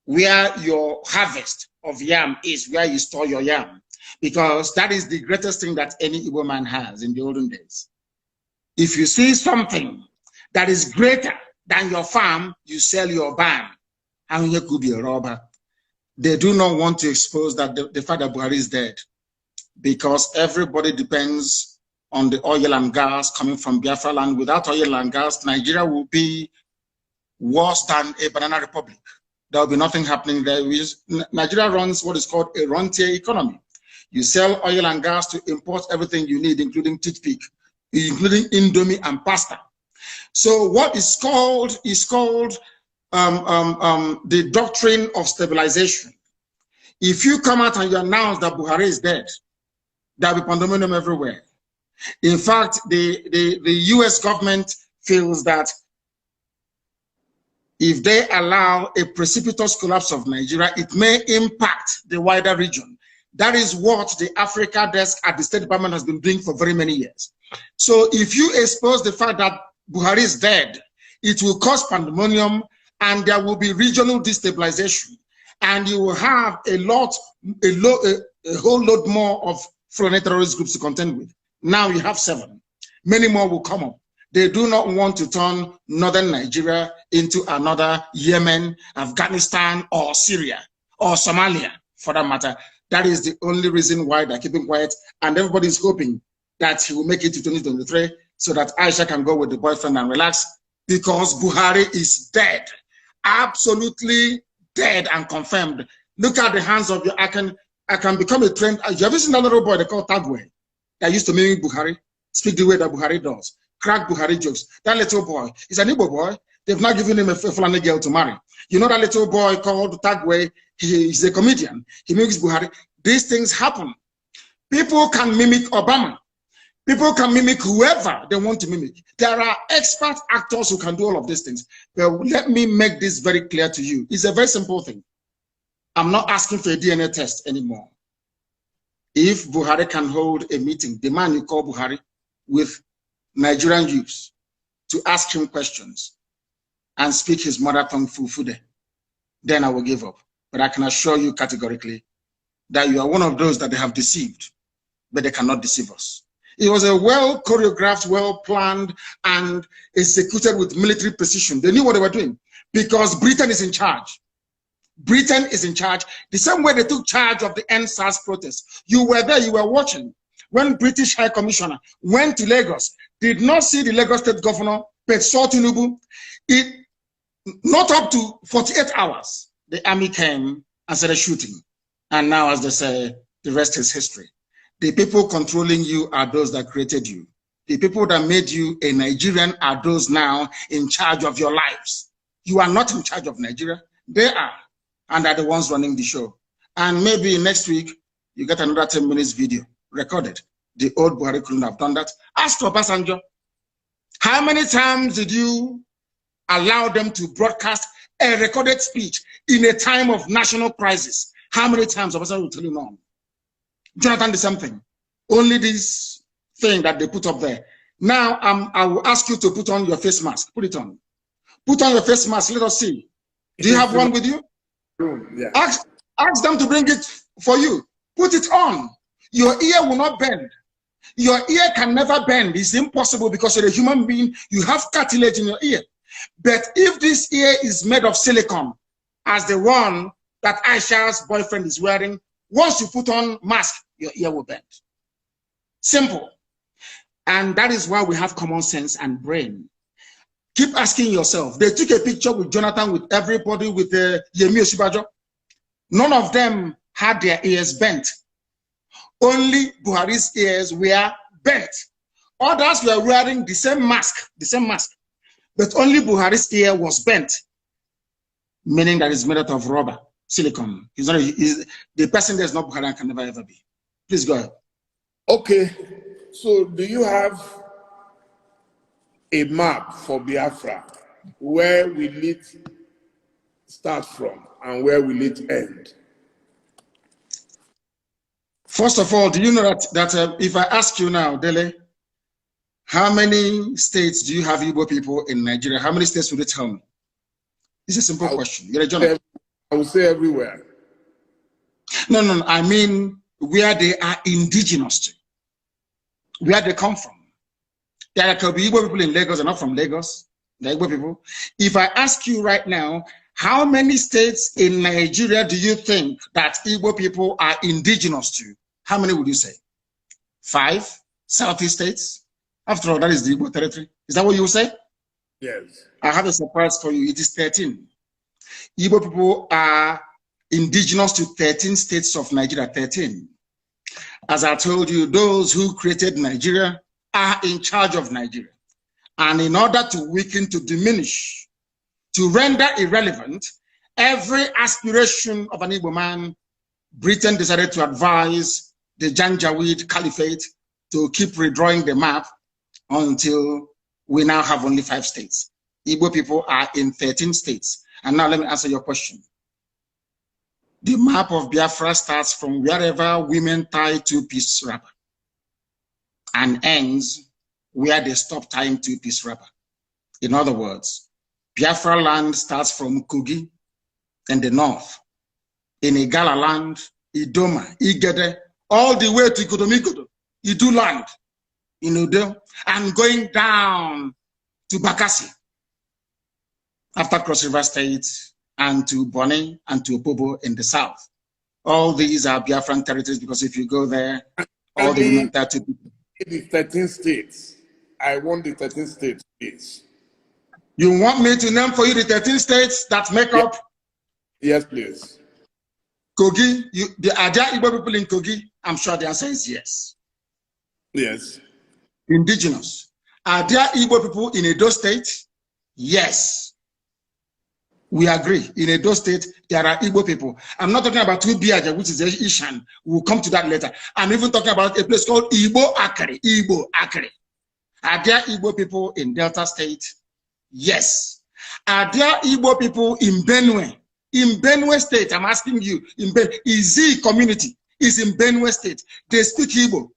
where your harvest of yam is, where you store your yam, because that is the greatest thing that any Igbo man has in the olden days. If you see something that is greater than your farm, you sell your barn. Could be a robber. They do not want to expose that the fact that Buhari is dead, because everybody depends on the oil and gas coming from Biafra land. Without oil and gas, Nigeria will be worse than a banana republic. There will be nothing happening there. Nigeria runs what is called a rentier economy. You sell oil and gas to import everything you need, including toothpick, including Indomie and pasta. So what is called the doctrine of stabilization. If you come out and you announce that Buhari is dead, there will be pandemonium everywhere. In fact, the US government feels that if they allow a precipitous collapse of Nigeria, it may impact the wider region. That is what the Africa desk at the State Department has been doing for very many years. So if you expose the fact that Buhari is dead, it will cause pandemonium, and there will be regional destabilization, and you will have a whole lot more of foreign terrorist groups to contend with. Now you have 7. Many more will come up. They do not want to turn northern Nigeria into another Yemen, Afghanistan, or Syria, or Somalia, for that matter. That is the only reason why they're keeping quiet, and everybody is hoping that he will make it to 2023 so that Aisha can go with the boyfriend and relax, because Buhari is dead. Absolutely dead and confirmed. Look at the hands of your, I can become a trend. You ever seen that little boy they call Tagwe that used to mimic Buhari, speak the way that Buhari does, crack Buhari jokes? That little boy is an Igbo boy. They've not given him a Fulani girl to marry. You know that little boy called Tagwe, he's a comedian. He mimics Buhari. These things happen. People can mimic Obama. People can mimic whoever they want to mimic. There are expert actors who can do all of these things. But let me make this very clear to you. It's a very simple thing. I'm not asking for a DNA test anymore. If Buhari can hold a meeting, the man you call Buhari, with Nigerian youths to ask him questions and speak his mother tongue Fufude, then I will give up. But I can assure you categorically that you are one of those that they have deceived, but they cannot deceive us. It was a well choreographed, well planned, and executed with military precision. They knew what they were doing because Britain is in charge. Britain is in charge. The same way they took charge of the NSAS protests. You were there, you were watching. When British High Commissioner went to Lagos, did not see the Lagos State Governor, but saw Tinubu. Not up to 48 hours, the army came and started shooting. And now, as they say, the rest is history. The people controlling you are those that created you. The people that made you a Nigerian are those now in charge of your lives. You are not in charge of Nigeria. They are, and are the ones running the show. And maybe next week, you get another 10 minutes video recorded. the old Buhari couldn't have done that. Ask Obasanjo. How many times did you allow them to broadcast a recorded speech in a time of national crisis? How many times? Obasanjo will tell you no. Jonathan did something. Only this thing that they put up there. Now, I will ask you to put on your face mask. Put it on. Put on your face mask. Let us see. Do you have one with you? Yeah. Ask them to bring it for you. Put it on. Your ear will not bend. Your ear can never bend. It's impossible because you're a human being. You have cartilage in your ear. But if this ear is made of silicone, as the one that Aisha's boyfriend is wearing, once you put on mask, your ear will bend. Simple. And that is why we have common sense and brain. Keep asking yourself. They took a picture with Jonathan, with everybody, with Yemi Osinbajo. None of them had their ears bent. Only Buhari's ears were bent. Others were wearing the same mask, but only Buhari's ear was bent, meaning that it's made out of rubber, silicone. The person that's not Buhari and can never ever be. Please go ahead. Okay, so do you have a map for Biafra? Where will it start from and where will it end? First of all, do you know that if I ask you now, Dele, how many states do you have Igbo people in Nigeria? How many states would you tell me? It's a simple question. You're a journalist. I would say everywhere. No. I mean where they are indigenous to, where they come from. There could be Igbo people in Lagos and not from Lagos. The Igbo people. If I ask you right now, how many states in Nigeria do you think that Igbo people are indigenous to? How many would you say? 5 Southeast states? After all, that is the Igbo territory. Is that what you would say? Yes. I have a surprise for you. It is 13. Igbo people are indigenous to 13 states of Nigeria. 13. As I told you, those who created Nigeria are in charge of Nigeria. And in order to weaken, to diminish, to render irrelevant every aspiration of an Igbo man, Britain decided to advise the Janjaweed Caliphate to keep redrawing the map until we now have only 5 states. Igbo people are in 13 states. And now let me answer your question. The map of Biafra starts from wherever women tie 2-piece wrapper and ends where they stop tying 2-piece wrapper. In other words, Biafra land starts from Kogi in the north, in Igala land, Idoma, Igede, all the way to Ikodomikodo, Idu land, in Udo, and going down to Bakassi, after Cross River State, and to Bonny, and to Opobo in the south. All these are Biafran territories because if you go there, all the women tie 2 people. The 13 states. I want the 13 states, please. You want me to name for you the 13 states that make up? Yes, please. Kogi, are there Igbo people in Kogi? I'm sure the answer is yes. Yes. Indigenous. Are there Igbo people in Edo State? Yes. We agree. In Edo State, there are Igbo people. I'm not talking about Tubiaja, which is Ishan. We'll come to that later. I'm even talking about a place called Igbo Akari. Igbo Akari. Are there Igbo people in Delta State? Yes. Are there Igbo people in Benue? In Benue State, I'm asking you, Izi community is in Benue State. They speak Igbo.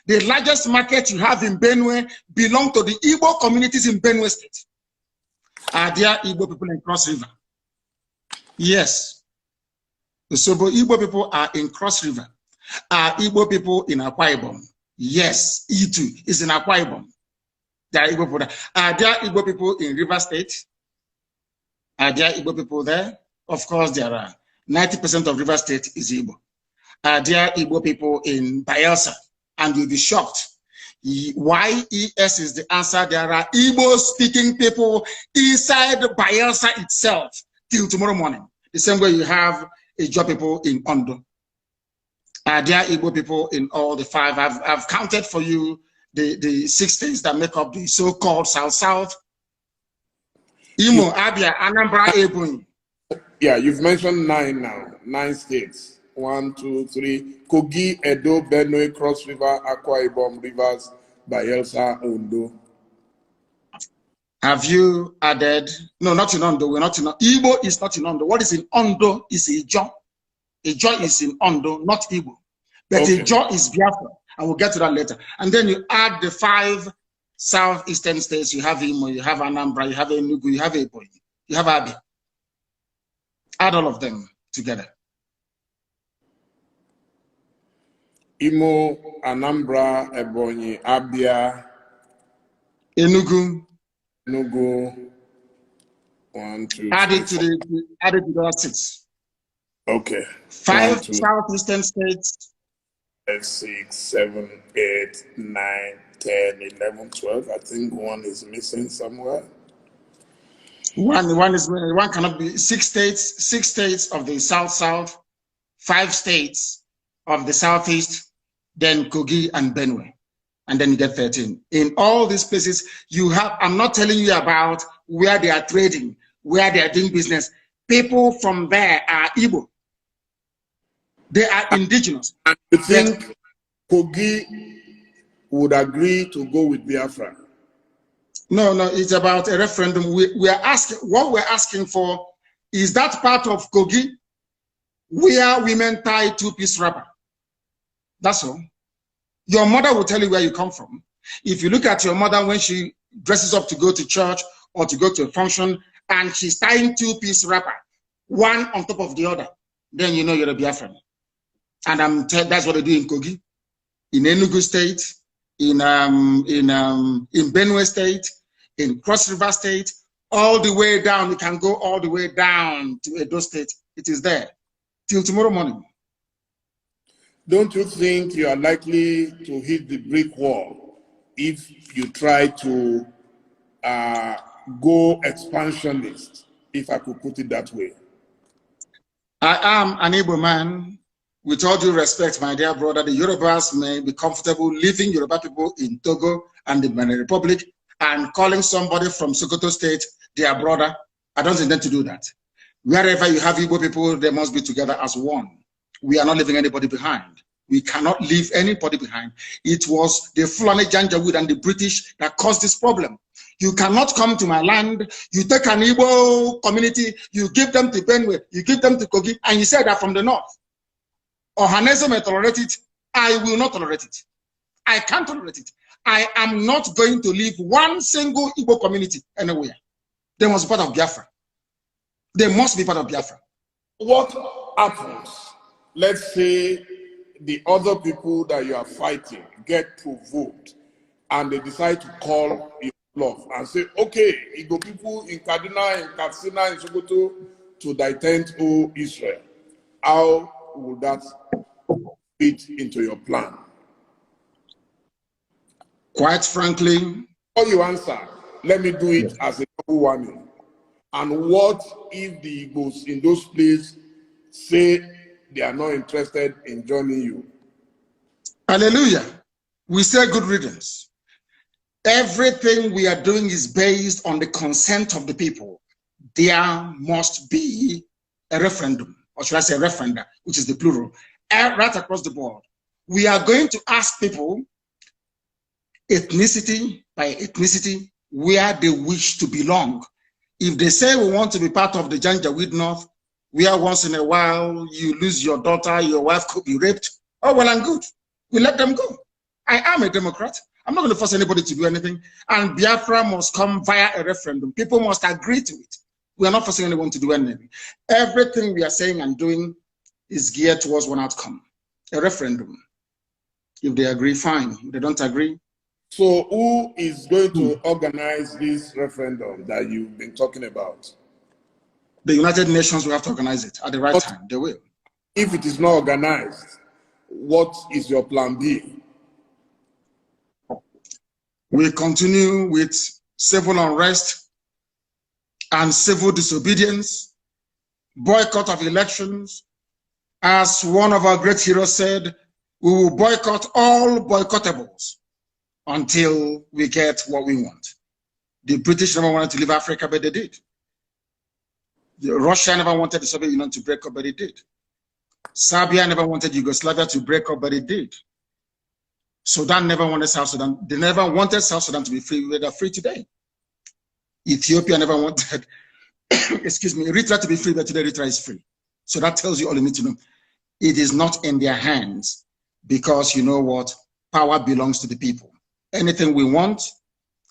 The largest market you have in Benue belong to the Igbo communities in Benue State. Are there Igbo people in Cross River? Yes. So Igbo people are in Cross River. Are Igbo people in Akwa Ibom? Yes. E2 is in Akwa Ibom. There are Igbo people there. Are there Igbo people in River State? Are there Igbo people there? Of course there are. 90% of River State is Igbo. Are there Igbo people in Bayelsa? And you'll be shocked. YES is the answer. There are Igbo-speaking people inside Bayelsa itself till tomorrow morning. The same way you have Igbo people in Ondo. Are there Igbo people in all the 5? I've counted for you the 6 states that make up the so-called South-South. Imo, Abia, Anambra, Ebonyi. Yeah, you've mentioned 9 now. 9 states. 1, 2, 3. Kogi, Edo, Benue, Cross River, Akwa Ibom, Rivers, Bayelsa, Ondo. Have you added? No, not in Ondo. We're not in Ondo. Igbo is not in Ondo. What is in Ondo is Ijo. Ijo is in Ondo, not Igbo. But okay. Ijo is Biafra. And we'll get to that later. And then you add the 5 southeastern states. You have Imo, you have Anambra, you have Enugu, you have Ebonyi, you have Abia. Add all of them together. Imo, Anambra, Ebonyi, Abia, Enugu. 1, 2, add it to the 6. Okay. 5 southeastern states. 6, 7, 8, 9, 10, 11, 12. I think one is missing somewhere. One cannot be 6 states. 6 states of the south, 5 states of the southeast, then Kogi and Benue, and then you get 13. In all these places, you have. I'm not telling you about where they are trading, where they are doing business. People from there are Igbo. They are indigenous. And you think Kogi would agree to go with Biafra? No, it's about a referendum. We are asking, what we're asking for is that part of Kogi where women tie 2-piece wrapper. That's all. Your mother will tell you where you come from. If you look at your mother when she dresses up to go to church or to go to a function and she's tying 2-piece wrapper, one on top of the other, then you know you're a Biafran. And that's what they do in Kogi, in Enugu State, in Benue State, in Cross River State, all the way down. You can go all the way down to Edo State. It is there till tomorrow morning. Don't you think you are likely to hit the brick wall if you try to go expansionist, if I could put it that way? I am an Igbo man. With all due respect, my dear brother, the Yorubas may be comfortable leaving Yoruba people in Togo and the Benin Republic and calling somebody from Sokoto State their brother. I don't intend to do that. Wherever you have Igbo people, they must be together as one. We are not leaving anybody behind. We cannot leave anybody behind. It was the Fulani Janjaweed and the British that caused this problem. You cannot come to my land, you take an Igbo community, you give them to Benue, you give them to Kogi, and you say that from the north. Ohaneze may tolerate it. I will not tolerate it. I can't tolerate it. I am not going to leave one single Igbo community anywhere. They must be part of Biafra. They must be part of Biafra. What happens? Let's say the other people that you are fighting get provoked and they decide to call your bluff and say, okay, Igbo people in Kaduna, in Katsina, in Sokoto to defend Israel. How would that fit into your plan? Quite frankly, before you answer, let me do it as a double warning. And what if the Igbos in those places say they are not interested in joining you? Hallelujah. We say good riddance. Everything we are doing is based on the consent of the people. There must be a referendum, or should I say referenda, which is the plural, right across the board. We are going to ask people, ethnicity by ethnicity, where they wish to belong. If they say we want to be part of the Janjaweed North, where once in a while you lose your daughter, your wife could be raped, oh, well and good. We let them go. I am a Democrat. I'm not going to force anybody to do anything. And Biafra must come via a referendum. People must agree to it. We are not forcing anyone to do anything. Everything we are saying and doing is geared towards one outcome, a referendum. If they agree, fine. If they don't agree. So who is going to organize this referendum that you've been talking about? The United Nations will have to organize it at the right time. They will. If it is not organized, what is your plan B? We continue with civil unrest and civil disobedience, boycott of elections. As one of our great heroes said, we will boycott all boycottables until we get what we want. The British never wanted to leave Africa, but they did. Russia never wanted the Soviet Union to break up, but it did. Serbia never wanted Yugoslavia to break up, but it did. Sudan never wanted South Sudan. They never wanted South Sudan to be free. They're free today. Ethiopia never wanted, excuse me, Eritrea to be free, but today Eritrea is free. So that tells you all you need to know. It is not in their hands because you know what? Power belongs to the people. Anything we want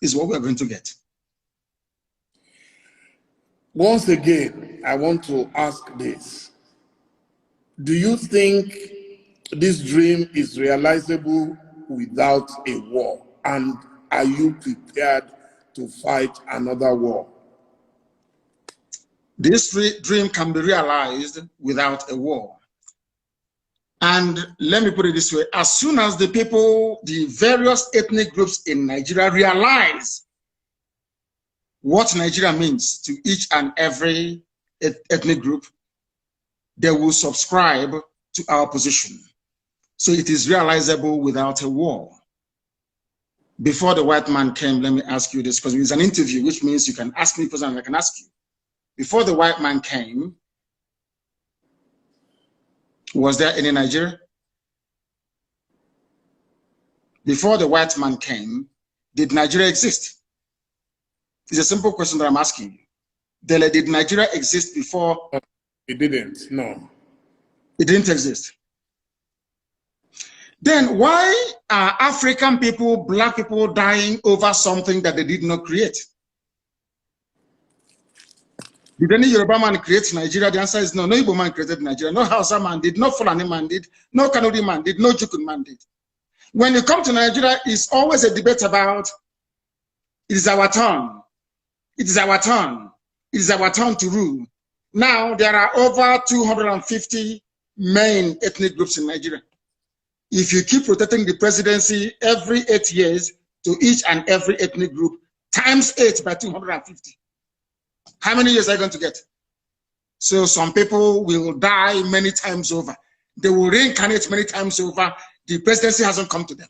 is what we're going to get. Once again, I want to ask this. Do you think this dream is realizable without a war? And are you prepared to fight another war? This dream can be realized without a war. And let me put it this way, as soon as the people, the various ethnic groups in Nigeria realize what Nigeria means to each and every ethnic group, they will subscribe to our position. So it is realizable without a war. Before the white man came, let me ask you this, because it's an interview, which means you can ask me a question and I can ask you. Before the white man came, was there any Nigeria? Before the white man came, did Nigeria exist? It's a simple question that I'm asking you. Dele, did Nigeria exist before? It didn't, no. It didn't exist. Then why are African people, black people dying over something that they did not create? Did any Yoruba man create Nigeria? The answer is no. No Igbo man created Nigeria. No Hausa man did. No Fulani man did. No Kanuri man did. No Jukun man did. When you come to Nigeria, it's always a debate about it is our turn. It is our turn. It is our turn to rule. Now, there are over 250 main ethnic groups in Nigeria. If you keep rotating the presidency every 8 years to each and every ethnic group, times 8 by 250. How many years are you going to get? So some people will die many times over. They will reincarnate many times over. The presidency hasn't come to them.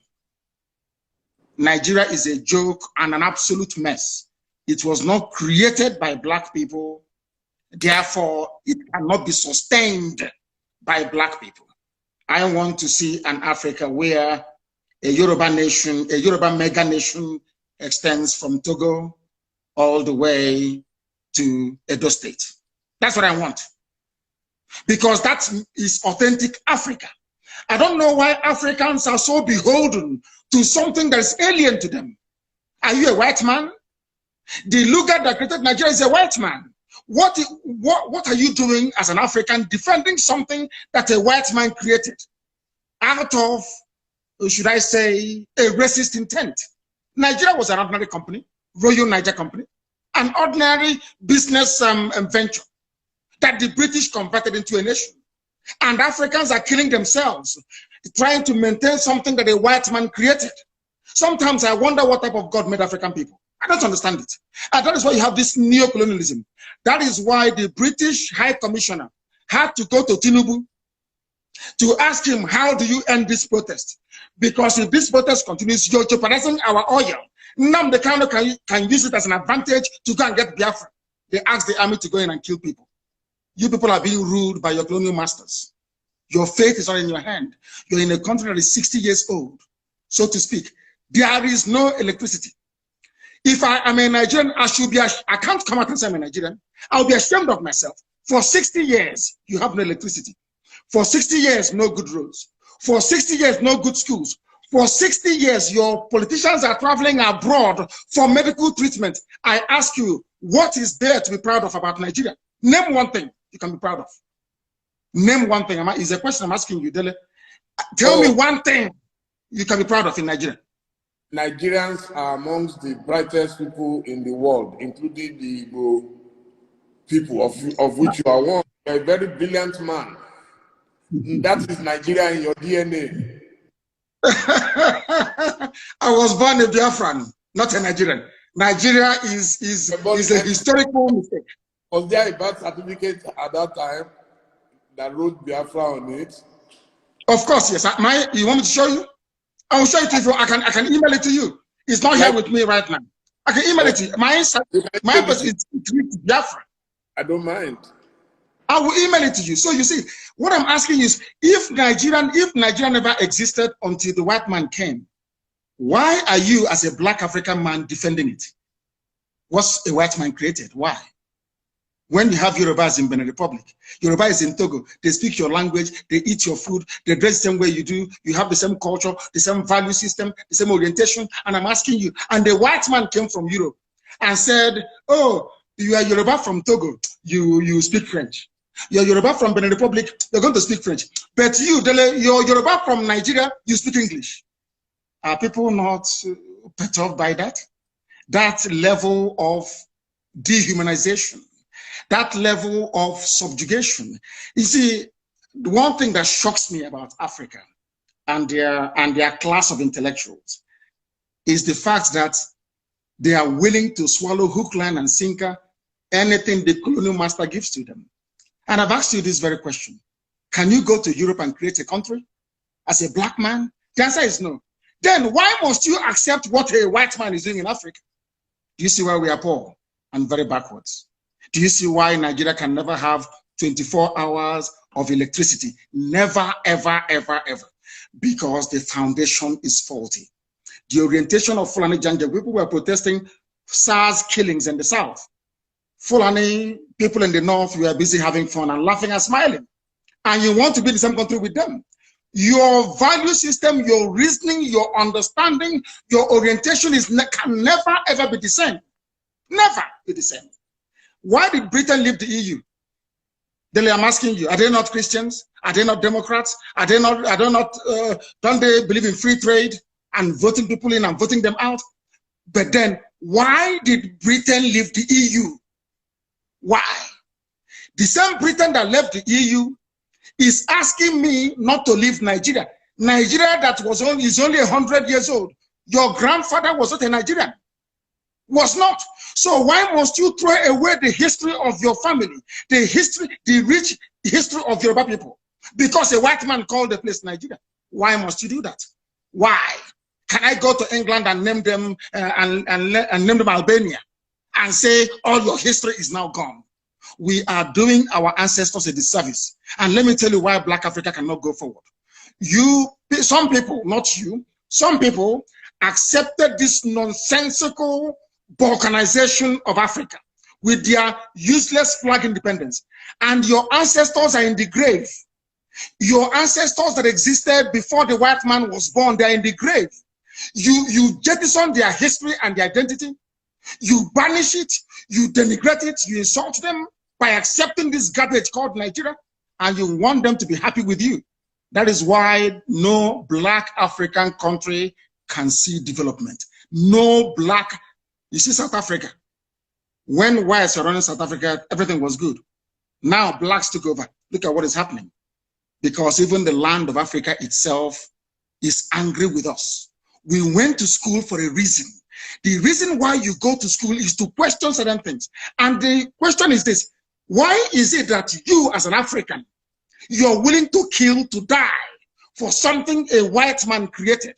Nigeria is a joke and an absolute mess. It was not created by black people. Therefore, it cannot be sustained by black people. I want to see an Africa where a Yoruba nation, a Yoruba mega nation extends from Togo all the way to Edo State. That's what I want. Because that is authentic Africa. I don't know why Africans are so beholden to something that is alien to them. Are you a white man? The Lugard that created Nigeria is a white man. What are you doing as an African defending something that a white man created out of, should I say, a racist intent? Nigeria was an ordinary company, Royal Niger Company, an ordinary business venture that the British converted into a nation. And Africans are killing themselves, trying to maintain something that a white man created. Sometimes I wonder what type of God made African people. I don't understand it. And that is why you have this neo-colonialism. That is why the British High Commissioner had to go to Tinubu to ask him, how do you end this protest? Because if this protest continues, you're jeopardizing our oil. Nnamdi Kanu can use it as an advantage to go and get Biafra. They asked the army to go in and kill people. You people are being ruled by your colonial masters. Your fate is not in your hand. You're in a country that is 60 years old, so to speak. There is no electricity. If I am a Nigerian, I can't come out and say I'm a Nigerian. I'll be ashamed of myself. For 60 years, you have no electricity. For 60 years, no good roads. For 60 years, no good schools. For 60 years, your politicians are traveling abroad for medical treatment. I ask you, what is there to be proud of about Nigeria? Name one thing you can be proud of. Name one thing. Is a question I'm asking you, Dele. Tell me one thing you can be proud of in Nigeria. Nigerians are amongst the brightest people in the world, including the Igbo people, of which you are one. You're a very brilliant man. That is Nigeria in your DNA. I was born a Biafran, not a Nigerian. Nigeria is a historical mistake. Was there a birth certificate at that time that wrote Biafra on it? Of course, yes. You want me to show you? I will show it to you. I can email it to you. It's not here with me right now. I can email it to you. My person is Biafra. I don't mind. I will email it to you. So you see, what I'm asking is, if Nigeria never existed until the white man came, why are you, as a black African man, defending it? What's a white man created? Why? When you have Yorubas in Benin Republic, Yoruba is in Togo, they speak your language, they eat your food, they dress the same way you do, you have the same culture, the same value system, the same orientation, and I'm asking you, and the white man came from Europe and said, oh, you are Yoruba from Togo, you speak French. You're Yoruba from Benin Republic, you're going to speak French. But you, Dele, you're Yoruba from Nigeria, you speak English. Are people not perturbed by that? That level of dehumanization, that level of subjugation. You see, the one thing that shocks me about Africa and their class of intellectuals is the fact that they are willing to swallow hook, line, and sinker anything the colonial master gives to them. And I've asked you this very question. Can you go to Europe and create a country as a black man? The answer is no. Then why must you accept what a white man is doing in Africa? Do you see why we are poor and very backwards? Do you see why Nigeria can never have 24 hours of electricity? Never, ever, ever, ever. Because the foundation is faulty. The orientation of Fulani Janja, people were protesting SARS killings in the South. Fulani people in the North were busy having fun and laughing and smiling. And you want to be in the same country with them. Your value system, your reasoning, your understanding, your orientation can never, ever be the same. Never be the same. Why did Britain leave the EU? Dele, I'm asking you, are they not Christians? Are they not Democrats? Don't they believe in free trade and voting people in and voting them out? But then, why did Britain leave the EU? Why? The same Britain that left the EU is asking me not to leave Nigeria. Nigeria that is only 100 years old. Your grandfather was not a Nigerian. Was not. So why must you throw away the history of your family, the rich history of Yoruba people? Because a white man called the place Nigeria. Why must you do that? Why? Can I go to England and name them and name them Albania and say all your history is now gone? We are doing our ancestors a disservice. And let me tell you why Black Africa cannot go forward. Some people, not you, some people accepted this nonsensical balkanization of Africa with their useless flag independence. And your ancestors are in the grave. Your ancestors that existed before the white man was born, they're in the grave. You jettison their history and their identity. You banish it, you denigrate it, you insult them by accepting this garbage called Nigeria, and you want them to be happy with you. That is why no Black African country can see development. No Black, you see South Africa. When whites were running South Africa, everything was good. Now Blacks took over. Look at what is happening. Because even the land of Africa itself is angry with us. We went to school for a reason. The reason why you go to school is to question certain things. And the question is this: why is it that you, as an African, you're willing to kill, to die for something a white man created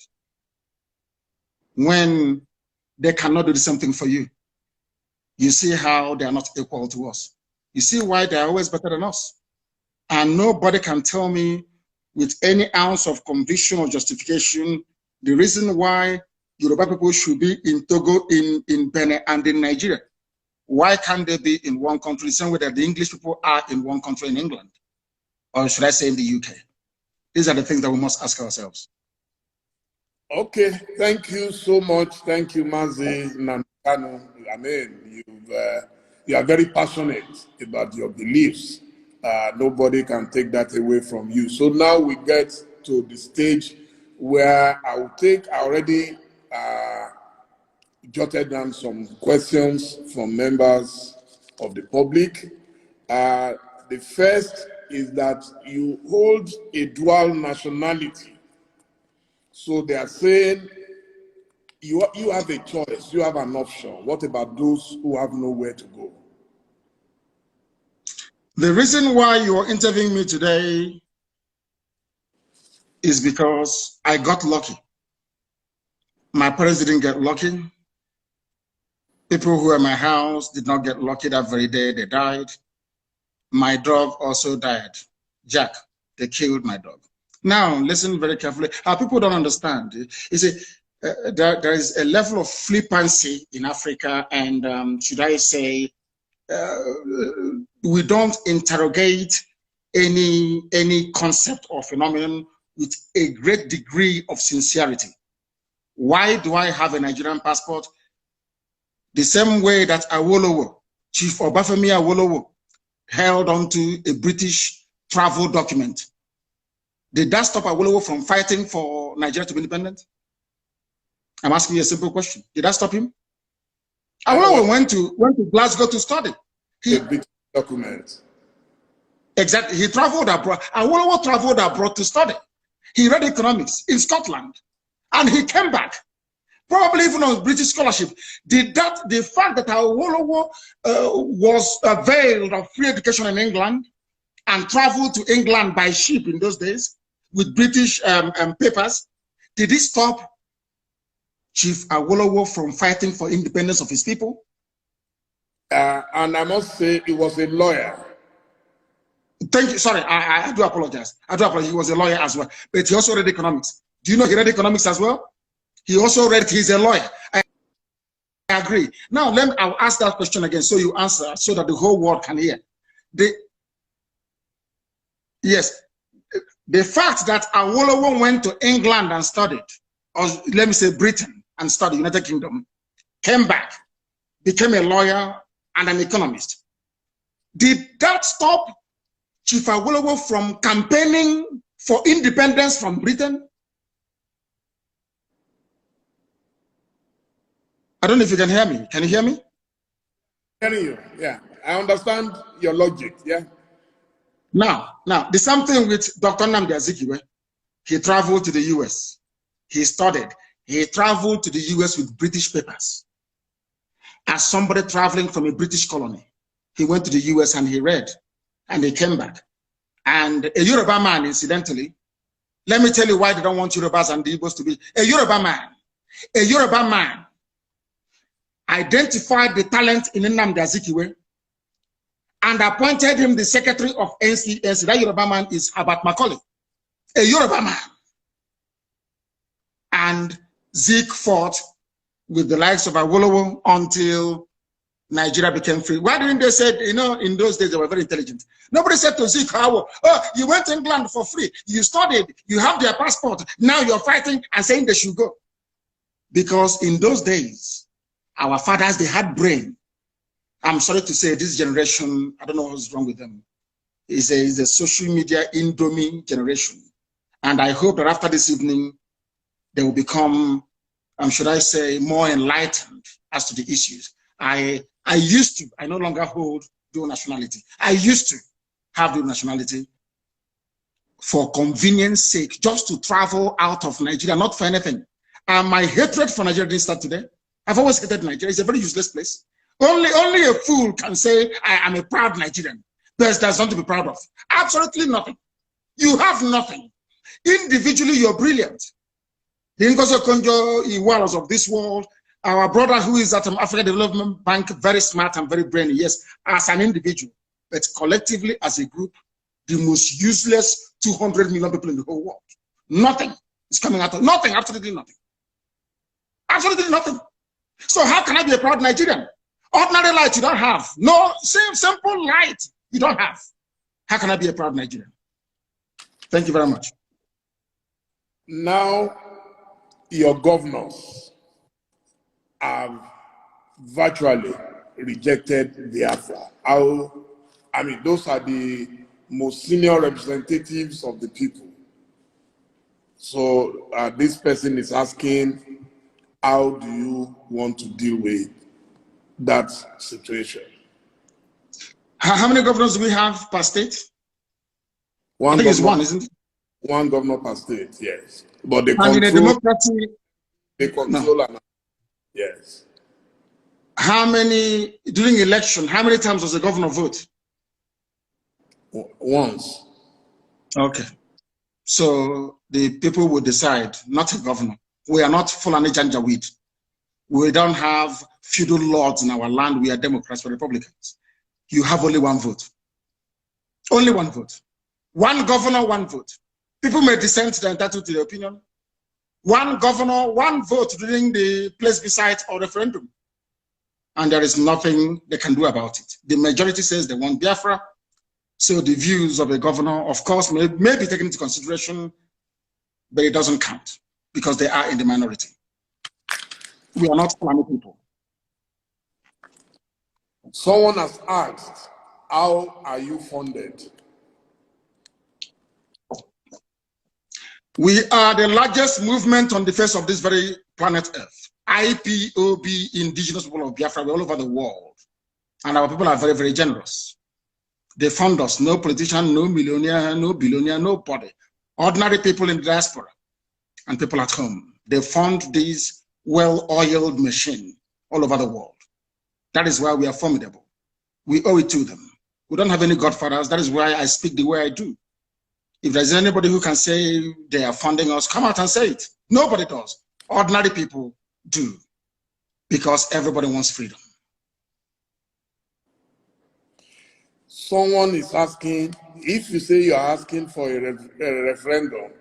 when they cannot do the same thing for you? You see how they are not equal to us. You see why they are always better than us. And nobody can tell me with any ounce of conviction or justification the reason why Yoruba people should be in Togo, in Benin, and in Nigeria. Why can't they be in one country, the same way that the English people are in one country in England? Or should I say in the UK? These are the things that we must ask ourselves. Okay, thank you so much. Thank you, Mazi Nnamdi Kanu. I mean, you are very passionate about your beliefs. Nobody can take that away from you. So now we get to the stage where I already jotted down some questions from members of the public. The first is that you hold a dual nationality. So they are saying you have a choice, you have an option. What about those who have nowhere to go? The reason why you are interviewing me today is because I got lucky. My parents didn't get lucky. People who were in my house did not get lucky that very day, they died. my dog also died. Jack, they killed my dog. Now, listen very carefully. People don't understand. You see, there is a level of flippancy in Africa, and should I say, we don't interrogate any concept or phenomenon with a great degree of sincerity. Why do I have a Nigerian passport? The same way that Awolowo, Chief Obafemi Awolowo, held onto a British travel document. Did that stop Awolowo from fighting for Nigeria to be independent? I'm asking you a simple question. Did that stop him? Awolowo went to Glasgow to study. A big document. Exactly. He traveled abroad. Awolowo traveled abroad to study. He read economics in Scotland, and he came back, probably even on British scholarship. The fact that Awolowo was availed of free education in England and traveled to England by ship in those days with British papers, did it stop Chief Awolowo from fighting for independence of his people? And I must say, he was a lawyer. Thank you. Sorry, I do apologize. I do apologize. He was a lawyer as well, but he also read economics. Do you know he read economics as well? He also read, he's a lawyer. I agree. Now, I'll ask that question again so you answer so that the whole world can hear. Yes, the fact that Awolowo went to England and studied, or let me say Britain and studied, United Kingdom, came back, became a lawyer and an economist. Did that stop Chief Awolowo from campaigning for independence from Britain? I don't know if you can hear me. Can you hear me? Hearing you, yeah. I understand your logic, yeah. Now, the same thing with Dr. Nnamdi Azikiwe. He traveled to the US. He studied. He traveled to the US with British papers. As somebody traveling from a British colony, he went to the US and he read, and he came back. And a Yoruba man, incidentally, let me tell you why they don't want Yorubas and the Igbos to be. A Yoruba man identified the talent in Nnamdi Azikiwe and appointed him the secretary of NCNC. That Yoruba man is Herbert Macaulay, a Yoruba man. And Zeke fought with the likes of Awolowo until Nigeria became free. Why didn't they say, you know, in those days they were very intelligent. Nobody said to Zeke, oh, you went to England for free. You studied, you have their passport. Now you're fighting and saying they should go. Because in those days, our fathers, they had brain. I'm sorry to say this generation, I don't know what's wrong with them. Is a social media indomie generation. And I hope that after this evening, they will become, should I say, more enlightened as to the issues. I no longer hold dual nationality. I used to have dual nationality for convenience sake, just to travel out of Nigeria, not for anything. And my hatred for Nigeria didn't start today. I've always hated Nigeria. It's a very useless place. Only a fool can say, I am a proud Nigerian. There's nothing to be proud of. Absolutely nothing. You have nothing. Individually, you're brilliant. The Ngozi Okonjo-Iwealas of this world, our brother who is at African Development Bank, very smart and very brainy, yes, as an individual, but collectively as a group, the most useless 200 million people in the whole world. Nothing is coming out of nothing, absolutely nothing. Absolutely nothing. So how can I be a proud Nigerian? Ordinary light you don't have. No, simple light you don't have. How can I be a proud Nigerian? Thank you very much. Now, your governors have virtually rejected Biafra. Those are the most senior representatives of the people. So this person is asking, how do you want to deal with that situation? How many governors do we have per state? I think it's one, isn't it? One governor per state, yes. But they and in a democracy, they control no. And yes. How many, during election, how many times does the governor vote? Once. Okay. So the people will decide, not a governor. We are not Fulani Janjaweed. We don't have feudal lords in our land. We are Democrats or Republicans. You have only one vote. Only one vote. One governor, one vote. People may dissent, they're entitled to their opinion. One governor, one vote during the plebiscite or referendum. And there is nothing they can do about it. The majority says they want Biafra. So the views of a governor, of course, may be taken into consideration, but it doesn't count because they are in the minority. We are not Fulani people. Someone has asked, how are you funded? We are the largest movement on the face of this very planet Earth. IPOB, Indigenous People of Biafra, we're all over the world. And our people are very, very generous. They fund us. No politician, no millionaire, no billionaire, nobody. Ordinary people in the diaspora and people at home. They fund this well-oiled machine all over the world. That is why we are formidable. We owe it to them. We don't have any godfathers. That is why I speak the way I do. If there's anybody who can say they are funding us, come out and say it. Nobody does. Ordinary people do. Because everybody wants freedom. Someone is asking, if you say you are asking for a referendum,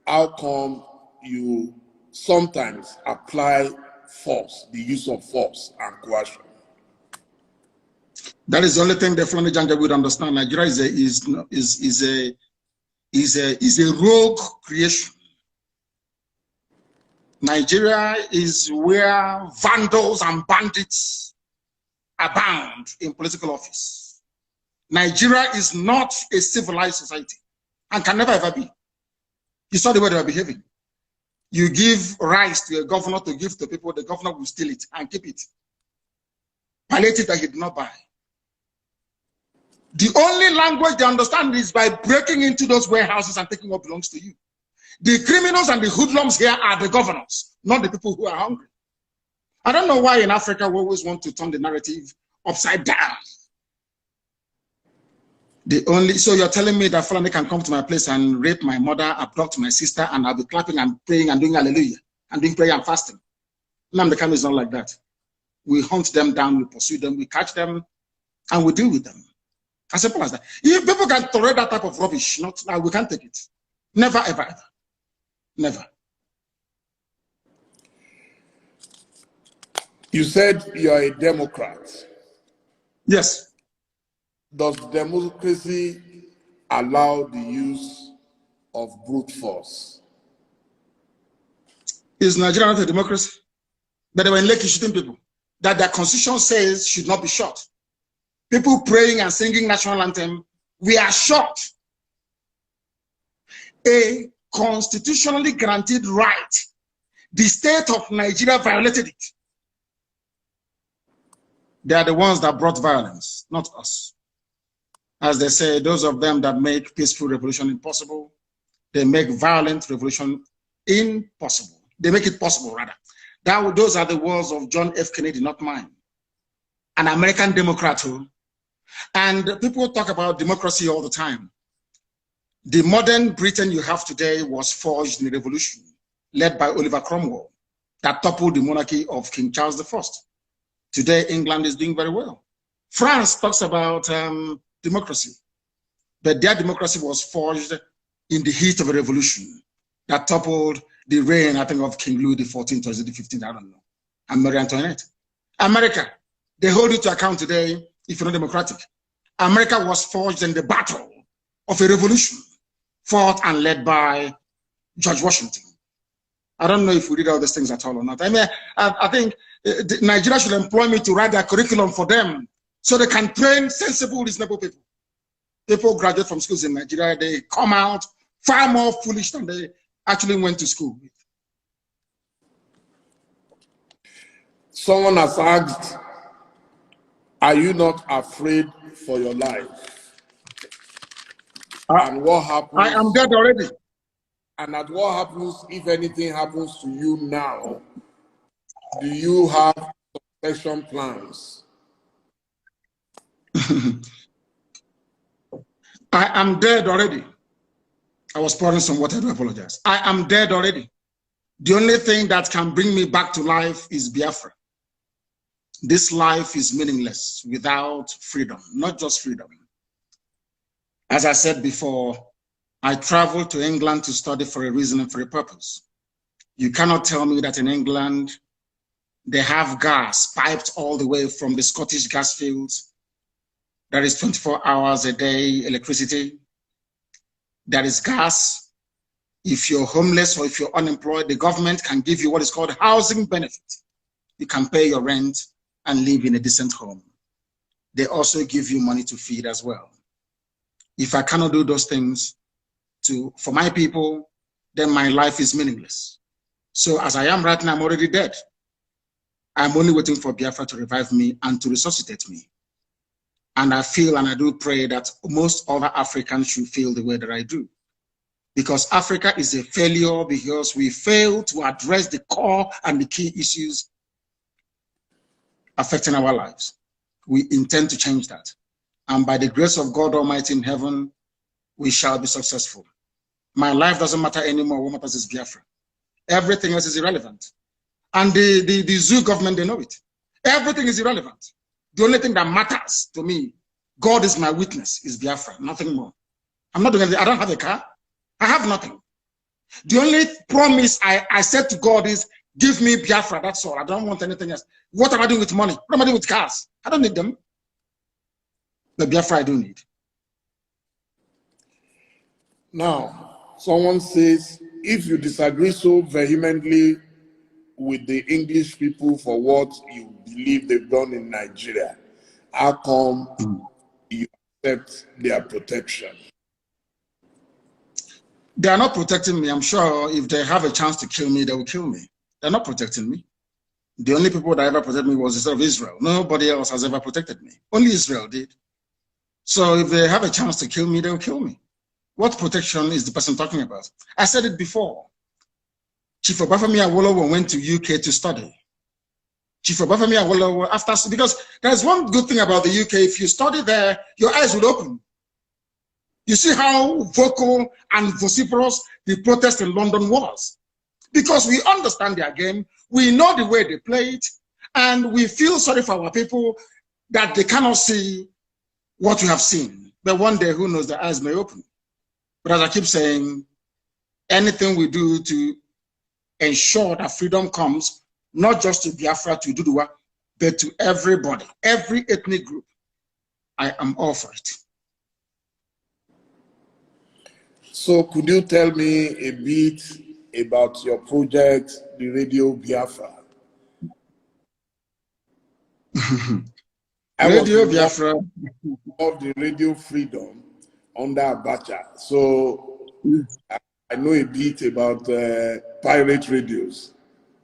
how come you sometimes apply force, the use of force and coercion? That is the only thing the Fulani Janja would understand. Nigeria is a rogue creation. Nigeria is where vandals and bandits abound in political office. Nigeria is not a civilized society and can never ever be. You saw the way they were behaving. You give rice to a governor to give to people, the governor will steal it and keep it. Palliative that he did not buy. The only language they understand is by breaking into those warehouses and taking what belongs to you. The criminals and the hoodlums here are the governors, not the people who are hungry. I don't know why in Africa we always want to turn the narrative upside down. So you're telling me that Fulani can come to my place and rape my mother, abduct my sister, and I'll be clapping and praying and doing hallelujah and doing prayer and fasting. Nnamdi Kanu is not like that. We hunt them down, we pursue them, we catch them, and we deal with them. As simple as that. If people can tolerate that type of rubbish, we can't take it. Never, ever, ever. Never. You said you are a Democrat. Yes. Does democracy allow the use of brute force? Is Nigeria not a democracy? That they were in Lekki shooting people. That their constitution says should not be shot. People praying and singing national anthem, we are shot. A constitutionally granted right. The state of Nigeria violated it. They are the ones that brought violence, not us. As they say, those of them that make peaceful revolution impossible, they make violent revolution impossible. They make it possible, rather. Those are the words of John F. Kennedy, not mine. An American Democrat who, and people talk about democracy all the time. The modern Britain you have today was forged in a revolution led by Oliver Cromwell that toppled the monarchy of King Charles I. Today, England is doing very well. France talks about democracy, but their democracy was forged in the heat of a revolution that toppled the reign, I think, of King Louis XIV or the 15th, I don't know, and Marie Antoinette. America, they hold you to account today if you're not democratic. America was forged in the battle of a revolution fought and led by George Washington. I don't know if we did all these things at all or not. I mean, I think Nigeria should employ me to write their curriculum for them so they can train sensible, reasonable people. People graduate from schools in Nigeria, they come out far more foolish than they actually went to school with. Someone has asked, are you not afraid for your life? And what happens? I am dead already. And at what happens if anything happens to you now? Do you have succession plans? I am dead already. I was pouring some water, I do apologize. I am dead already. The only thing that can bring me back to life is Biafra. This life is meaningless without freedom, not just freedom. As I said before, I traveled to England to study for a reason and for a purpose. You cannot tell me that in England, they have gas piped all the way from the Scottish gas fields. There is 24 hours a day electricity. There is gas. If you're homeless or if you're unemployed, the government can give you what is called housing benefit. You can pay your rent and live in a decent home. They also give you money to feed as well. If I cannot do those things for my people, then my life is meaningless. So as I am right now, I'm already dead. I'm only waiting for Biafra to revive me and to resuscitate me. And I feel and I do pray that most other Africans should feel the way that I do. Because Africa is a failure because we fail to address the core and the key issues affecting our lives. We intend to change that. And by the grace of God Almighty in heaven, we shall be successful. My life doesn't matter anymore. What matters is Biafra. Everything else is irrelevant. And the zoo government, they know it. Everything is irrelevant. The only thing that matters to me, God is my witness, is Biafra, nothing more. I'm not doing anything. I don't have a car. I have nothing. The only promise I said to God is, give me Biafra, that's all. I don't want anything else. What am I doing with money? What am I doing with cars? I don't need them. The Biafra I do need. Now, someone says, if you disagree so vehemently with the English people for what you believe they've done in Nigeria, how come you accept their protection? They are not protecting me. I'm sure if they have a chance to kill me, they will kill me. They're not protecting me. The only people that ever protected me was the state of Israel. Nobody else has ever protected me. Only Israel did. So if they have a chance to kill me, they will kill me. What protection is the person talking about? I said it before. Chief Obafemi Awolowo went to UK to study. Chief Obafemi Awolowo, because there's one good thing about the UK. If you study there, your eyes will open. You see how vocal and vociferous the protest in London was. Because we understand their game, we know the way they play it, and we feel sorry for our people that they cannot see what we have seen. But one day, who knows, their eyes may open. But as I keep saying, anything we do to ensure that freedom comes, not just to Biafra, to Duduwa, but to everybody, every ethnic group, I am all for it. So could you tell me a bit about your project, the Radio Biafra? Radio Biafra of the Radio Freedom under Abacha. So I know a bit about pirate radios.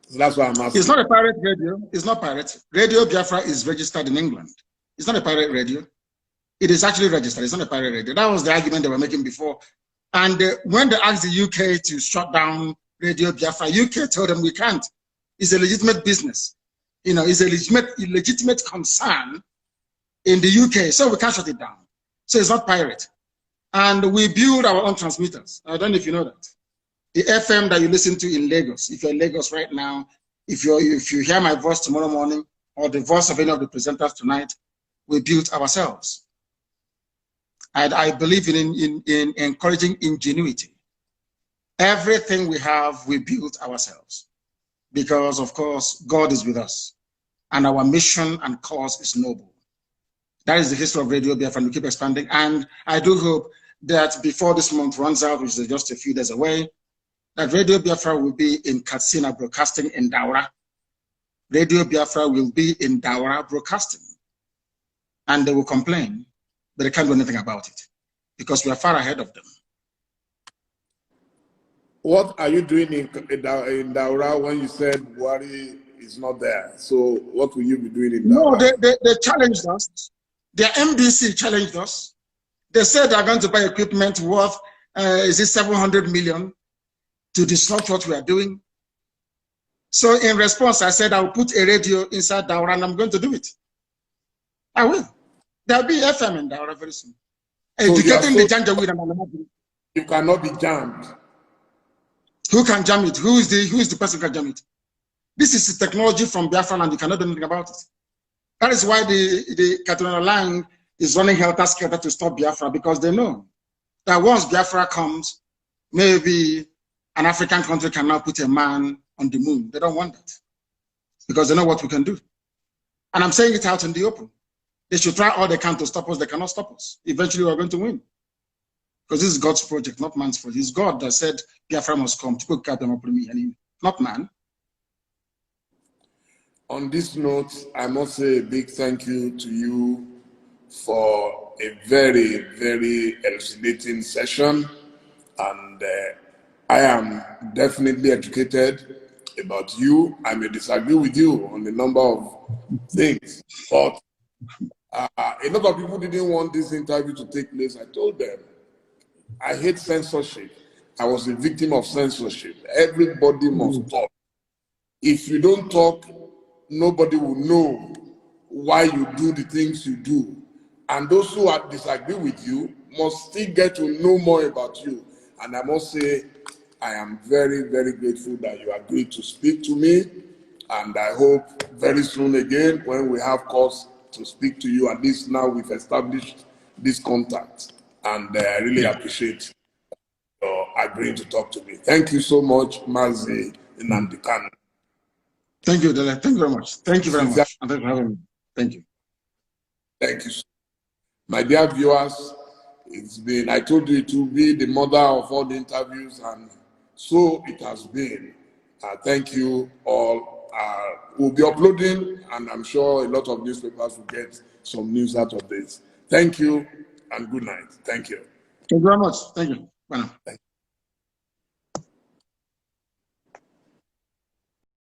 So that's why I'm asking. It's not a pirate radio. It's not pirate. Radio Biafra is registered in England. It's not a pirate radio. It is actually registered. It's not a pirate radio. That was the argument they were making before. And when they asked the UK to shut down Radio Biafra, UK told them we can't. It's a legitimate business. You know, it's a legitimate concern in the UK, so we can't shut it down. So it's not pirate. And we build our own transmitters. I don't know if you know that. The FM that you listen to in Lagos, if you're in Lagos right now, if you hear my voice tomorrow morning or the voice of any of the presenters tonight, we built ourselves. And I believe in encouraging ingenuity. Everything we have, we built ourselves. Because, of course, God is with us. And our mission and cause is noble. That is the history of Radio Biafra, and we keep expanding. And I do hope that before this month runs out, which is just a few days away, that Radio Biafra will be in Katsina broadcasting in Daura. Radio Biafra will be in Daura broadcasting. And they will complain, but they can't do anything about it because we are far ahead of them. What are you doing in Daura when you said Buhari is not there? So what will you be doing in Daura? No, they challenged us. Their MDC challenged us. They said they're going to buy equipment worth, is it 700 million to disrupt what we are doing. So in response, I said, I'll put a radio inside Daura and I'm going to do it. I will. There'll be FM in Daura very soon. So Educating the Janjaweed and Malamadu. You cannot be jammed. Who can jam it? Who is the person who can jam it? This is the technology from Biafra and you cannot do anything about it. That is why the Katrina Lang is running helter-skelter to stop Biafra, because they know that once Biafra comes, maybe an African country can now put a man on the moon. They don't want that because they know what we can do. And I'm saying it out in the open. They should try all they can to stop us. They cannot stop us. Eventually, we're going to win. Because this is God's project, not man's project. It's God that said Biafra must come. Not man. On this note, I must say a big thank you to you for a very, very elucidating session. And I am definitely educated about you. I may disagree with you on a number of things, but a lot of people didn't want this interview to take place. I told them, I hate censorship. I was a victim of censorship. Everybody must talk. If you don't talk, nobody will know why you do the things you do. And those who disagree with you must still get to know more about you. And I must say, I am very, very grateful that you agreed to speak to me. And I hope very soon again, when we have cause to speak to you, at least now we've established this contact. And I really appreciate your agreeing to talk to me. Thank you so much, Mazi Nnamdi Kanu. Thank you, Dele. Thank you very much. Thank you very much. And thank you for having me. Thank you. Thank you. My dear viewers, I told you it will be the mother of all the interviews, and so it has been. Thank you all. We'll be uploading, and I'm sure a lot of newspapers will get some news out of this. Thank you, and good night. Thank you. Thank you very much. Thank you. Bye now.